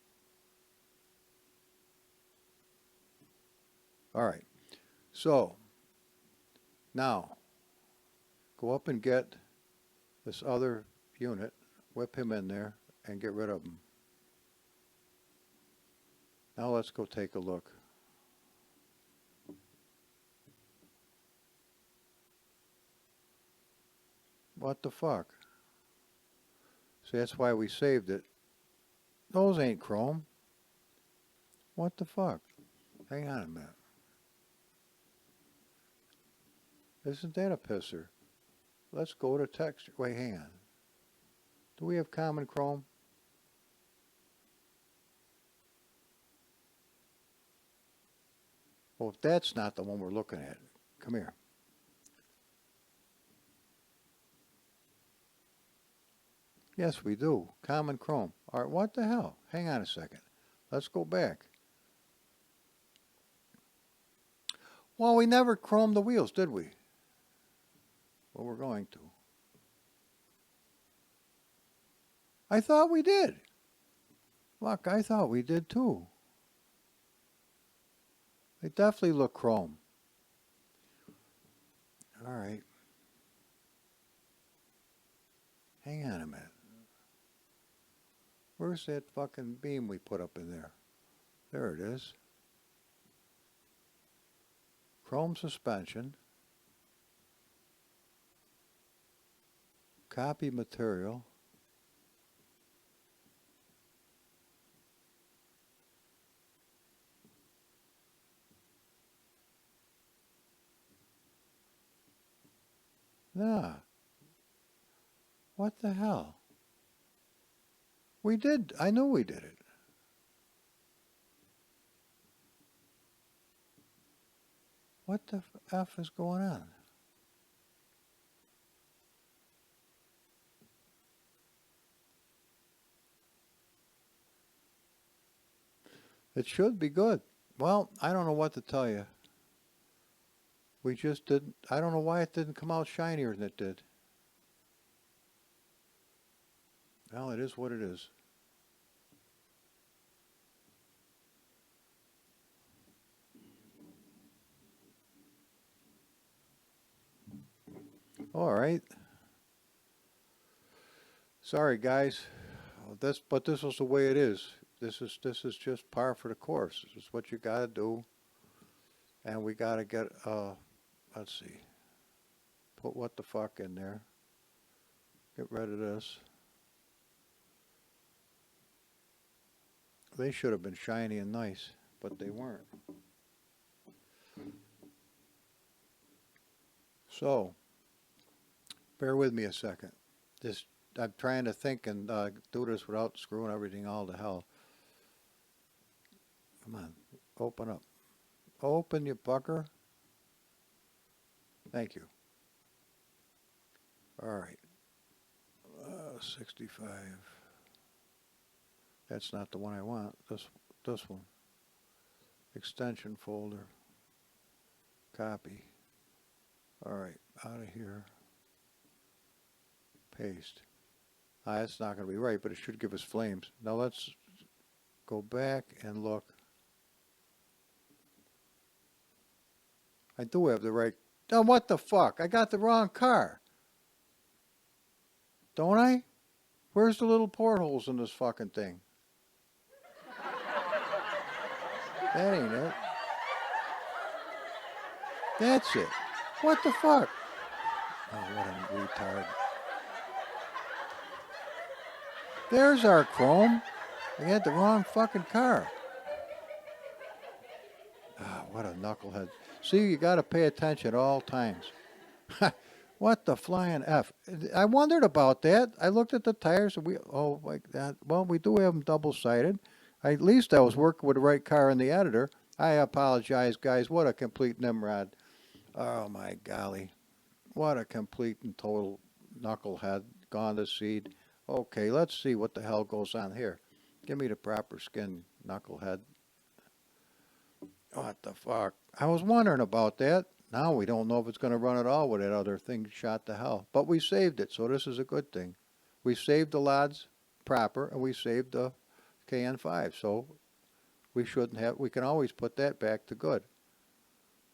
All right, so now go up and get this other unit, whip him in there, and get rid of them. Now let's go take a look. What the fuck? See, that's why we saved it. Those ain't chrome. What the fuck? Hang on a minute. Isn't that a pisser? Let's go to texture. Wait, hang on. Do we have common chrome? Well, if that's not the one we're looking at, come here. Yes, we do. Common chrome. All right, what the hell? Hang on a second. Let's go back. Well, we never chromed the wheels, did we? Well, we're going to. I thought we did. Look, I thought we did too. They definitely look chrome. All right. Hang on a minute. Where's that fucking beam we put up in there? There it is. Chrome suspension. Copy material. Nah. What the hell? We did. I knew we did it. What the F is going on? It should be good. Well, I don't know what to tell you. We just didn't. I don't know why it didn't come out shinier than it did. Well, it is what it is. All right. Sorry, guys. But this is the way it is. This is just par for the course. This is what you got to do. And we got to get let's see. Put what the fuck in there. Get rid of this. They should have been shiny and nice, but they weren't. So, bear with me a second. I'm trying to think and do this without screwing everything all to hell. Come on, open up. Open, you bucker. Thank you. All right. 65. That's not the one I want. This one. Extension folder. Copy. All right, out of here. Paste. That's not going to be right, but it should give us flames. Now let's go back and look. I do have the right. Oh, what the fuck? I got the wrong car. Don't I? Where's the little portholes in this fucking thing? That ain't it. That's it. What the fuck? Oh, what a retard. There's our chrome. We had the wrong fucking car. Ah, what a knucklehead. See, you got to pay attention at all times. What the flying F? I wondered about that. I looked at the tires and like that. Well, we do have them double-sided. At least I was working with the right car in the editor. I apologize, guys. What a complete Nimrod. Oh, my golly. What a complete and total knucklehead. Gone to seed. Okay, let's see what the hell goes on here. Give me the proper skin, knucklehead. What the fuck? I was wondering about that. Now we don't know if it's going to run at all with that other thing shot to hell. But we saved it, so this is a good thing. We saved the LODs proper, and we saved the KN5. So we shouldn't have. We can always put that back to good.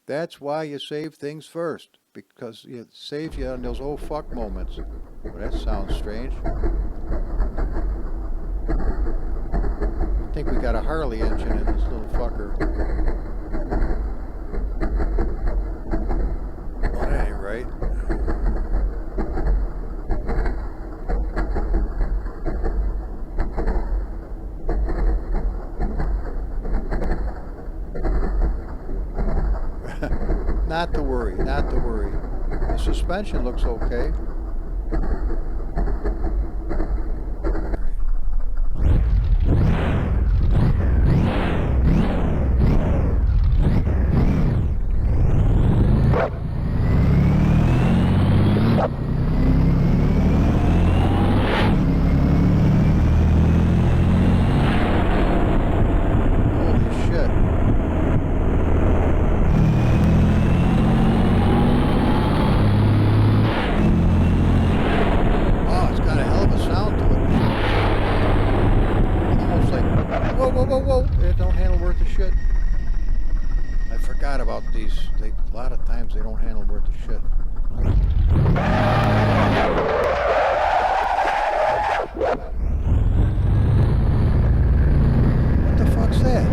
That's why you save things first, because it saves you on those oh fuck moments. Well, that sounds strange. think we got a Harley engine in this little fucker. Well, that ain't right. Not to worry, not to worry. The suspension looks okay. Whoa, it don't handle worth a shit. I forgot about these. A lot of times they don't handle worth a shit. What the fuck's that?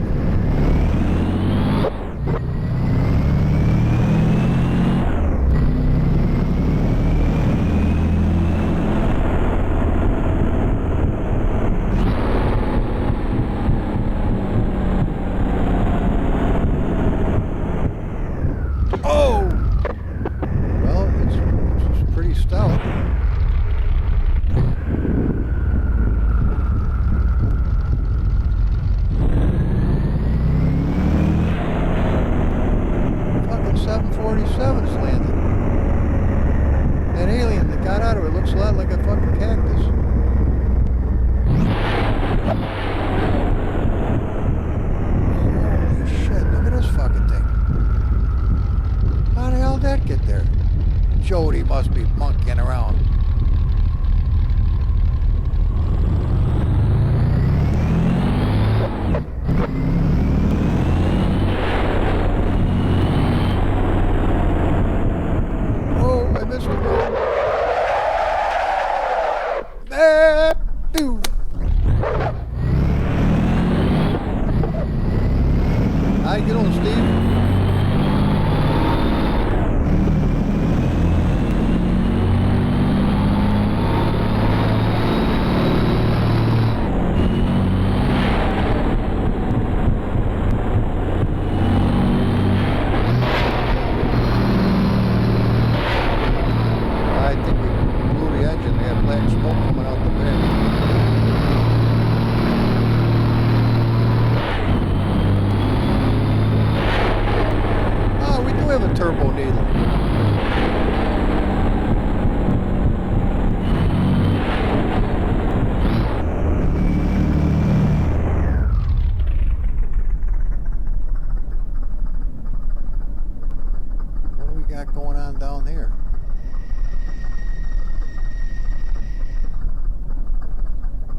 Looks a lot like a fucking cactus. Holy shit, look at this fucking thing. How the hell did that get there? Jody must be monkeying around. Oh, I missed the road. How you get on, Steve? I think we blew the engine. They have black smoke coming out the back. We do have a turbo needle. What do we got going on down here?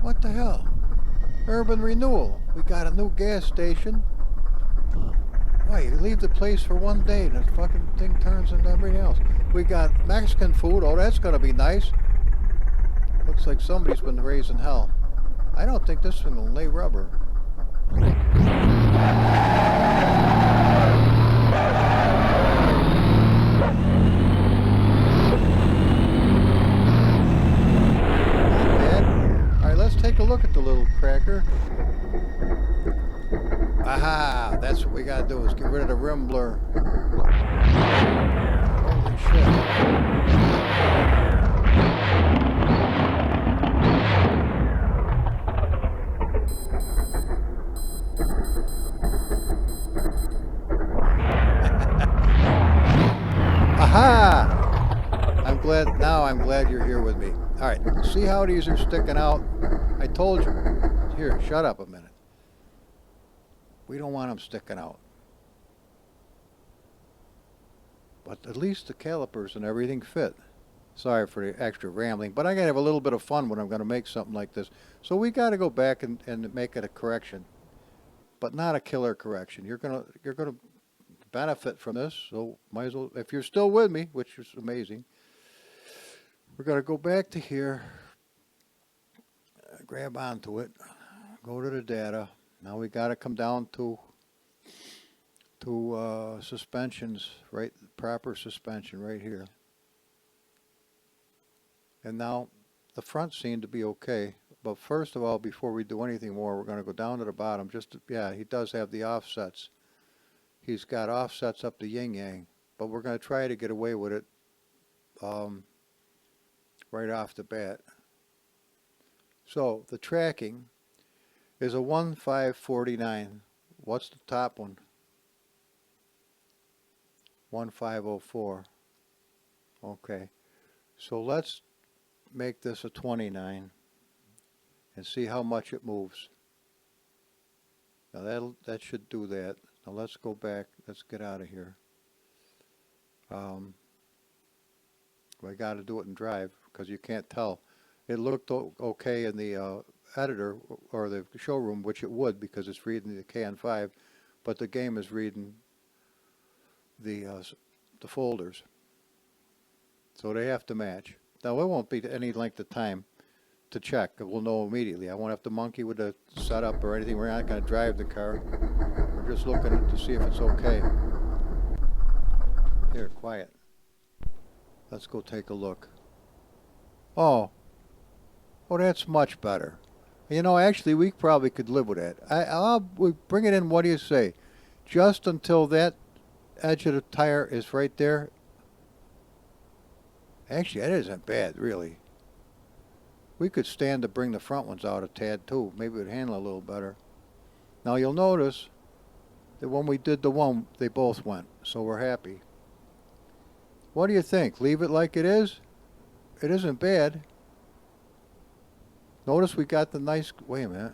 What the hell? Urban renewal. We got a new gas station. Why, you leave the place for one day and the fucking thing turns into everything else. We got Mexican food. Oh, that's going to be nice. Looks like somebody's been raising hell. I don't think this thing will lay rubber. Not bad. All right, let's take a look at the little cracker. Aha! That's what we gotta do is get rid of the rim blur. Holy shit. Aha! I'm glad you're here with me. All right, see how these are sticking out? I told you. Here, shut up a minute. We don't want them sticking out. But at least the calipers and everything fit. Sorry for the extra rambling, but I gotta have a little bit of fun when I'm gonna make something like this. So we gotta go back and make it a correction. But not a killer correction. You're gonna benefit from this, so might as well, if you're still with me, which is amazing. We're gonna go back to here, grab onto it, go to the data. Now we got to come down to suspensions, right? Proper suspension right here. And now the front seemed to be okay. But first of all, before we do anything more, we're going to go down to the bottom. Yeah, he does have the offsets. He's got offsets up the yin-yang. But we're going to try to get away with it right off the bat. So the tracking is a 1549. What's the top one? 1504. Okay. So let's make this a 29 and see how much it moves. Now that should do that. Now let's go back. Let's get out of here. I got to do it in drive because you can't tell. It looked okay in the editor or the showroom, which it would because it's reading the KN5, but the game is reading the folders. So they have to match. Now it won't be any length of time to check. We'll know immediately. I won't have to monkey with the setup or anything. We're not going to drive the car. We're just looking to see if it's okay. Here, quiet. Let's go take a look. Oh, that's much better. You know, actually, we probably could live with that. We bring it in. What do you say? Just until that edge of the tire is right there. Actually, that isn't bad, really. We could stand to bring the front ones out a tad, too. Maybe it would handle a little better. Now, you'll notice that when we did the one, they both went. So we're happy. What do you think? Leave it like it is? It isn't bad. Notice we got the nice... Wait a minute.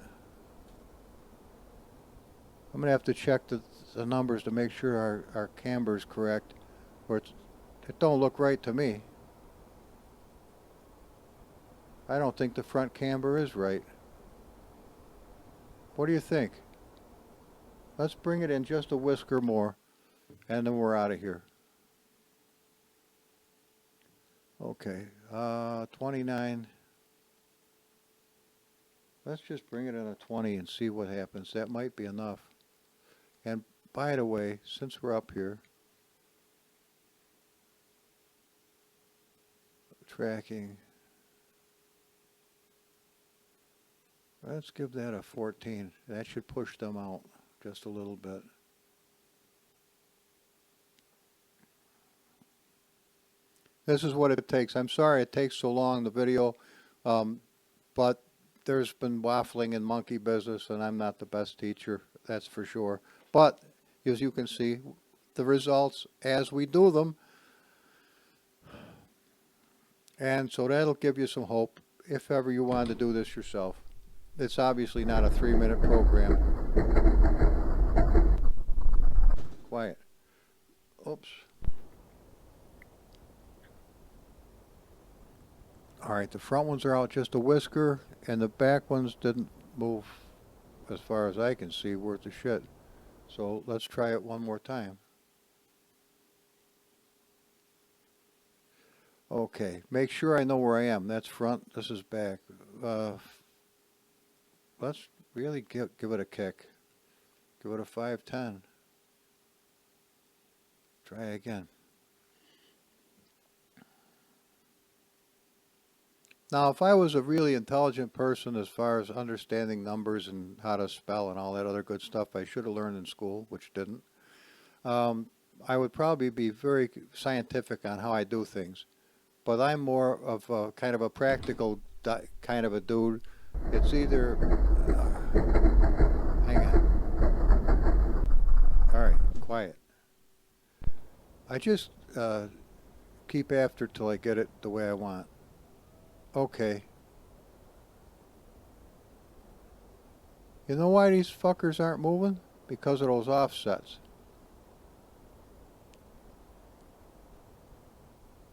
I'm going to have to check the numbers to make sure our camber is correct. Or it don't look right to me. I don't think the front camber is right. What do you think? Let's bring it in just a whisker more, and then we're out of here. Okay, 29. Let's just bring it in a 20 and see what happens. That might be enough. And by the way, since we're up here, tracking, let's give that a 14. That should push them out just a little bit. This is what it takes. I'm sorry it takes so long, the video, but there's been waffling in monkey business, and I'm not the best teacher, that's for sure. But as you can see, the results as we do them, and so that'll give you some hope if ever you want to do this yourself. It's obviously not a 3-minute program. Quiet. Oops. Alright, the front ones are out just a whisker, and the back ones didn't move, as far as I can see, worth a shit. So let's try it one more time. Okay, make sure I know where I am. That's front, this is back. Let's really give it a kick. Give it a 510. Try again. Now, if I was a really intelligent person as far as understanding numbers and how to spell and all that other good stuff I should have learned in school, which didn't, I would probably be very scientific on how I do things. But I'm more of a kind of a practical kind of a dude. It's either... hang on. All right, quiet. I just keep after till I get it the way I want. Okay. You know why these fuckers aren't moving? Because of those offsets.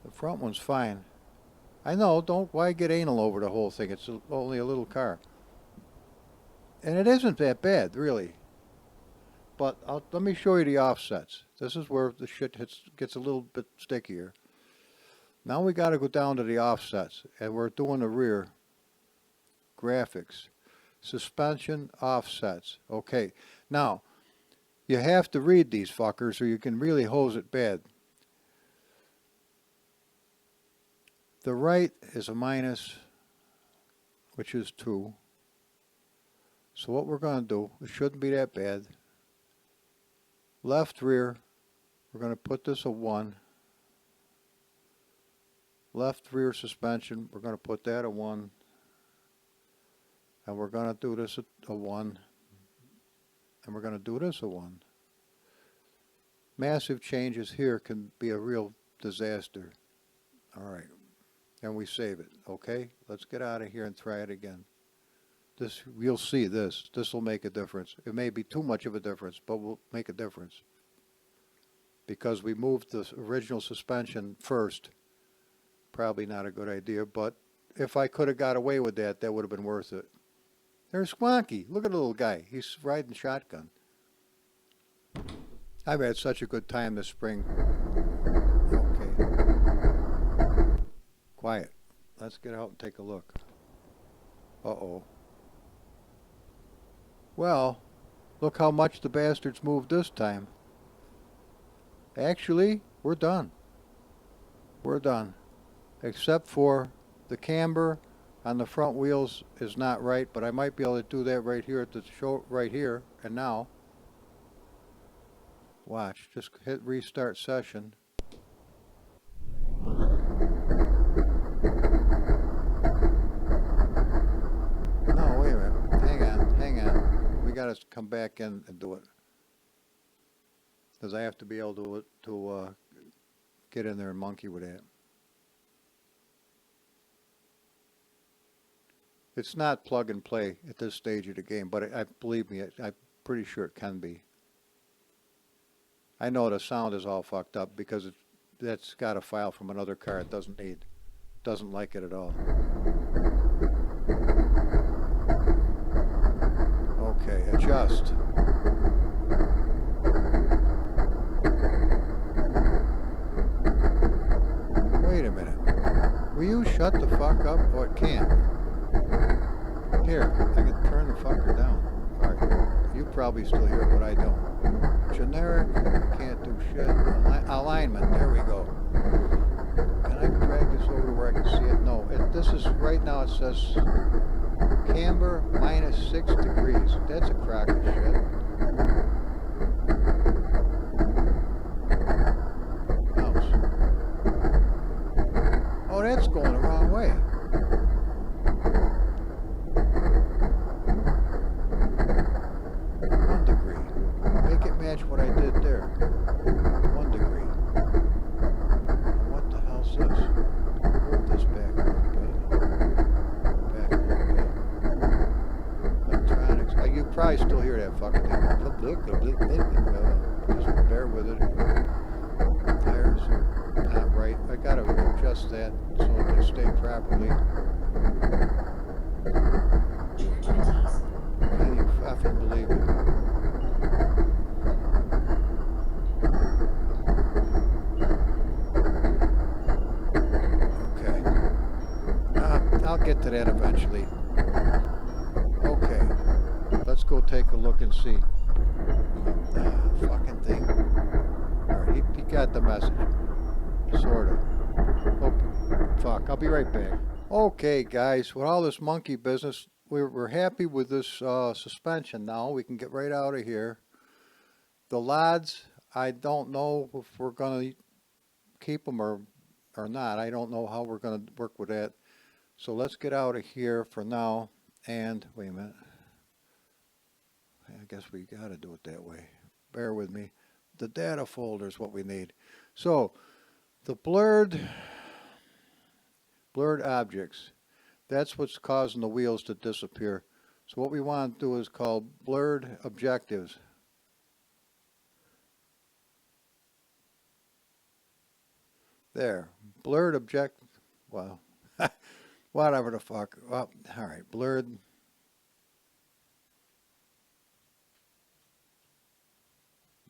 The front one's fine. I know, why get anal over the whole thing? It's only a little car. And it isn't that bad, really. But let me show you the offsets. This is where the shit gets a little bit stickier. Now we got to go down to the offsets, and we're doing the rear graphics. suspension offsets. Okay, now you have to read these fuckers or you can really hose it bad. The right is a minus, which is 2. So what we're going to do, it shouldn't be that bad. Left rear, we're going to put this a 1. Left rear suspension, we're going to put that a 1. And we're going to do this a 1. And we're going to do this a 1. Massive changes here can be a real disaster. All right. And we save it. Okay? Let's get out of here and try it again. This, you'll see this. This will make a difference. It may be too much of a difference, but will make a difference. Because we moved the original suspension first. Probably not a good idea, but if I could have got away with that, that would have been worth it. There's Squonky. Look at the little guy. He's riding shotgun. I've had such a good time this spring. Okay. Quiet. Let's get out and take a look. Uh-oh. Well, look how much the bastards moved this time. Actually, we're done. We're done. Except for the camber on the front wheels is not right, but I might be able to do that right here at the show, right here and now. Watch, just hit restart session. No, wait a minute. Hang on. We got to come back in and do it. Because I have to be able to get in there and monkey with that. It's not plug and play at this stage of the game, but believe me, I'm pretty sure it can be. I know the sound is all fucked up because that's got a file from another car it doesn't need. Doesn't like it at all. Okay, adjust. Wait a minute. Will you shut the fuck up? Oh, it can't. Here, I can turn the fucker down. Alright, you probably still hear it, but I don't. Generic, I can't do shit. Alignment, there we go. Can I drag this over to where I can see it? No, this is, right now it says camber minus 6 degrees. That's a crock of shit. Mouse. Oh, that's going the wrong way. What I did there. 1 degree. What the hell's this? Move this back a little bit. Back a little bit. Electronics. You probably still hear that fucking thing. Just bear with it. Tires are not right. I gotta adjust that so it can stay properly. Can you fucking believe it? I'll get to that eventually. Okay, let's go take a look and see. Fucking thing. Alright, he got the message. Sort of. Oh, fuck, I'll be right back. Okay, guys, with all this monkey business, we're happy with this suspension now. We can get right out of here. The lads, I don't know if we're going to keep them or not. I don't know how we're going to work with that. So let's get out of here for now, and wait a minute. I guess we got to do it that way. Bear with me. The data folder is what we need. So the blurred objects, that's what's causing the wheels to disappear. So what we want to do is call blurred objectives. There, blurred object, well, whatever the fuck. Well, all right, blurred.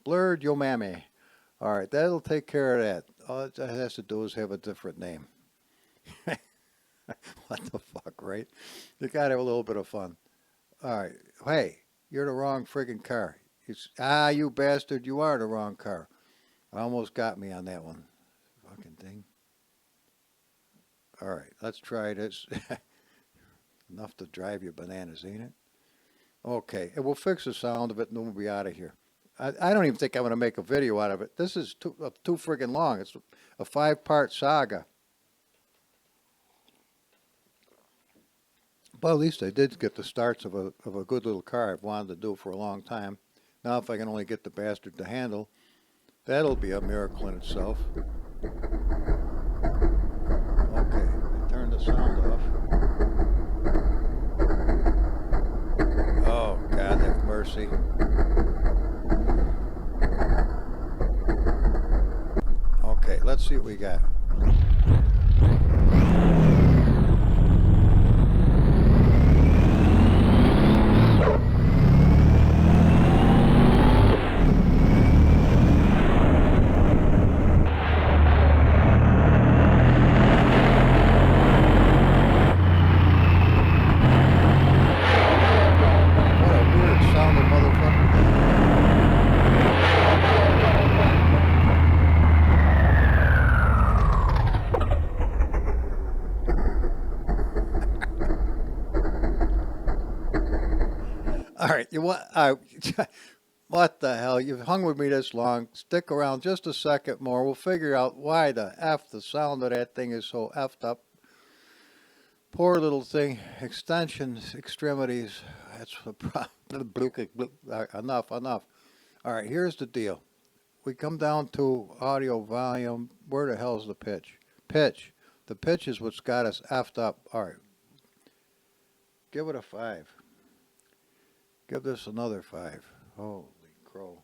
Blurred yo mammy. All right, that'll take care of that. All it has to do is have a different name. What the fuck, right? You gotta have a little bit of fun. All right. Hey, you're the wrong friggin' car. You bastard, you are the wrong car. Almost got me on that one. Fucking thing. All right, let's try this. Enough to drive you bananas, ain't it? Okay, and we'll fix the sound of it and then we'll be out of here. I don't even think I'm going to make a video out of it. This is too friggin' long. It's a 5-part saga. But at least I did get the starts of a good little car I've wanted to do for a long time. Now if I can only get the bastard to handle, that'll be a miracle in itself. Okay, I turned the sound off. Oh, God have mercy. Okay, let's see what we got. What a weird sounding motherfucker. All right, you want what the hell? You've hung with me this long. Stick around just a second more. We'll figure out why the F the sound of that thing is so effed up. Poor little thing. Extensions, extremities. That's the problem. Enough. All right, here's the deal. We come down to audio volume. Where the hell's the pitch? Pitch. The pitch is what's got us effed up. All right. Give it a 5. Give this another 5. Holy crow.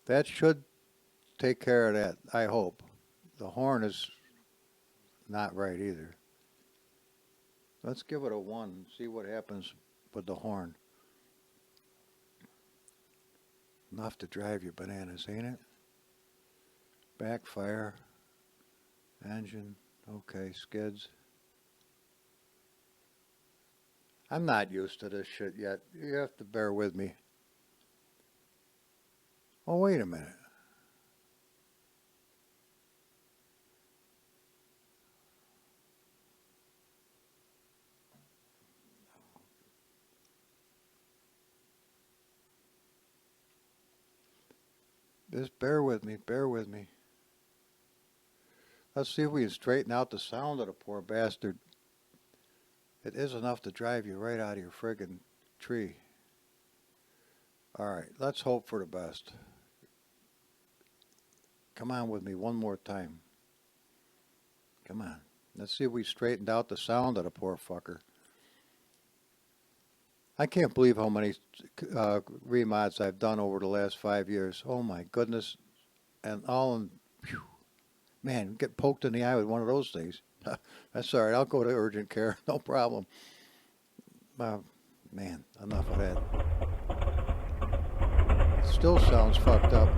That should take care of that, I hope. The horn is not right either. Let's give it a 1 and see what happens with the horn. Enough to drive you bananas, ain't it? Backfire. Engine. Okay, skids. I'm not used to this shit yet. You have to bear with me. Oh, wait a minute. Just bear with me. Let's see if we can straighten out the sound of the poor bastard. It is enough to drive you right out of your friggin' tree. All right, let's hope for the best. Come on with me one more time. Come on. Let's see if we straightened out the sound of the poor fucker. I can't believe how many remods I've done over the last 5 years. Oh my goodness. And all in, whew, man, get poked in the eye with one of those things. That's all right. I'll go to urgent care. No problem. Man, enough of that. It still sounds fucked up.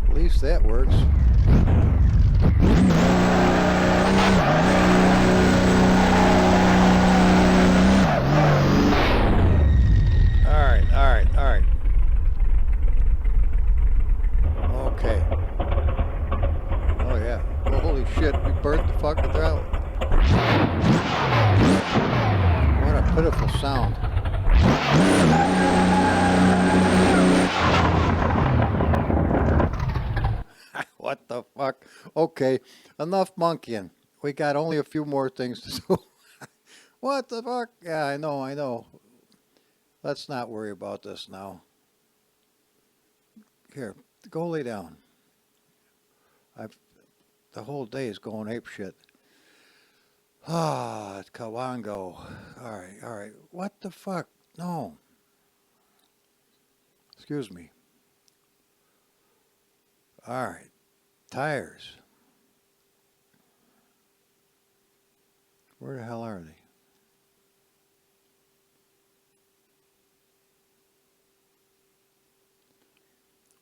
At least that works. All right. Okay. Oh yeah. Well, holy shit, we burnt the fucking throttle. What a pitiful sound. What the fuck? Okay, enough monkeying. We got only a few more things to do. What the fuck? Yeah, I know. Let's not worry about this now. Here, go lay down. The whole day is going ape shit. Ah, it's Kawango. All right. What the fuck? No. Excuse me. All right. Tires. Where the hell are they?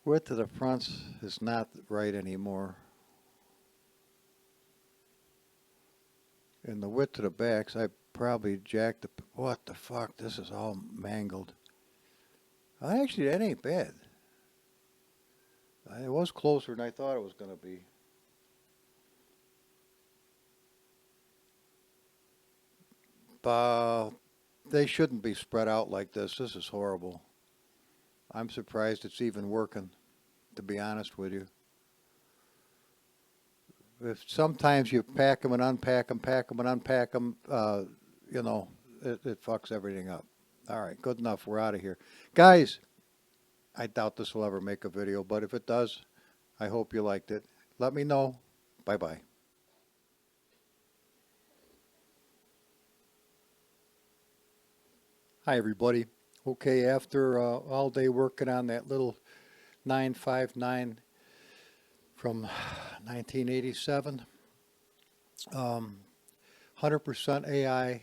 Width of the fronts is not right anymore. And the width of the backs, I probably jacked the... What the fuck? This is all mangled. Actually, that ain't bad. It was closer than I thought it was going to be. They shouldn't be spread out like this. This is horrible. I'm surprised it's even working, to be honest with you. If sometimes you pack them and unpack them, pack them and unpack them, you know, it fucks everything up. All right, good enough. We're out of here. Guys, I doubt this will ever make a video, but if it does, I hope you liked it. Let me know. Bye-bye. Hi, everybody. Okay, after all day working on that little 959 from 1987, 100% AI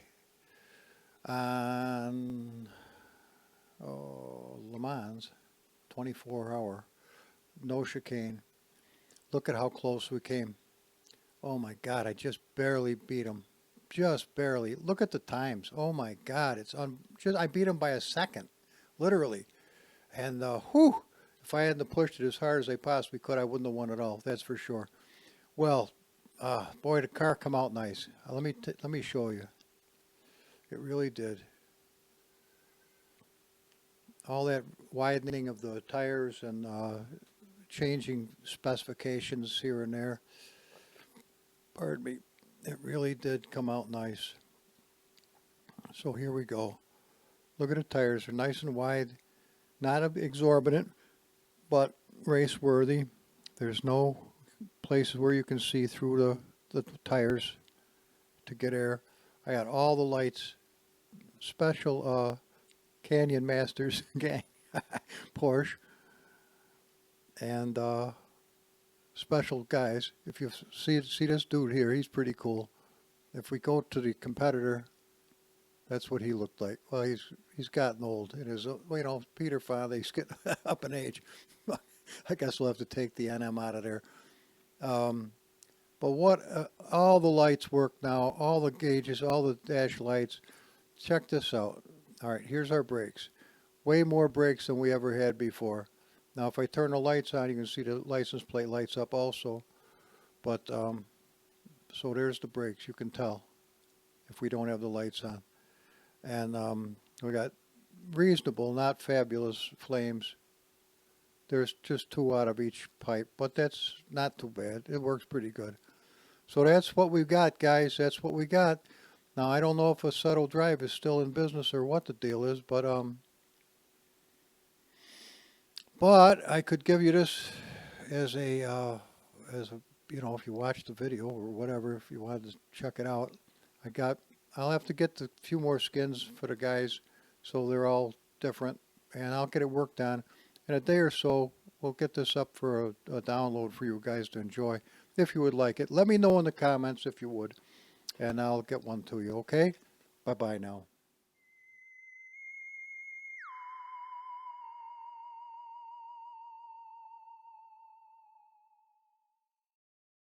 on Le Mans, 24-hour, no chicane. Look at how close we came. Oh my God, I just barely beat him. Just barely. Look at the times. Oh my God, I beat him by a second, literally. And whew, if I hadn't pushed it as hard as I possibly could, I wouldn't have won at all. That's for sure. Well, boy, the car come out nice. Let me show you. It really did. All that widening of the tires and changing specifications here and there. Pardon me. It really did come out nice. So here we go. Look at the tires. They're nice and wide. Not exorbitant, but race worthy. There's no places where you can see through the tires to get air. I got all the lights. Special Canyon Masters gang. Porsche. And special guys. If you see this dude here, he's pretty cool. If we go to the competitor, that's what he looked like. Well, he's gotten old. It is, you know, Peter finally he's getting up in age. I guess we'll have to take the NM out of there. But what all the lights work now, all the gauges, all the dash lights. Check this out. All right, here's our brakes. Way more brakes than we ever had before. Now, if I turn the lights on, you can see the license plate lights up also. But, so there's the brakes. You can tell if we don't have the lights on. And we got reasonable, not fabulous flames. There's just 2 out of each pipe, but that's not too bad. It works pretty good. So that's what we've got, guys. That's what we got. Now, I don't know if Assetto Drive is still in business or what the deal is, but I could give you this as a you know, if you watch the video or whatever, if you wanted to check it out. I'll have to get a few more skins for the guys so they're all different, and I'll get it worked on. In a day or so, we'll get this up for a download for you guys to enjoy if you would like it. Let me know in the comments if you would, and I'll get one to you, okay? Bye-bye now.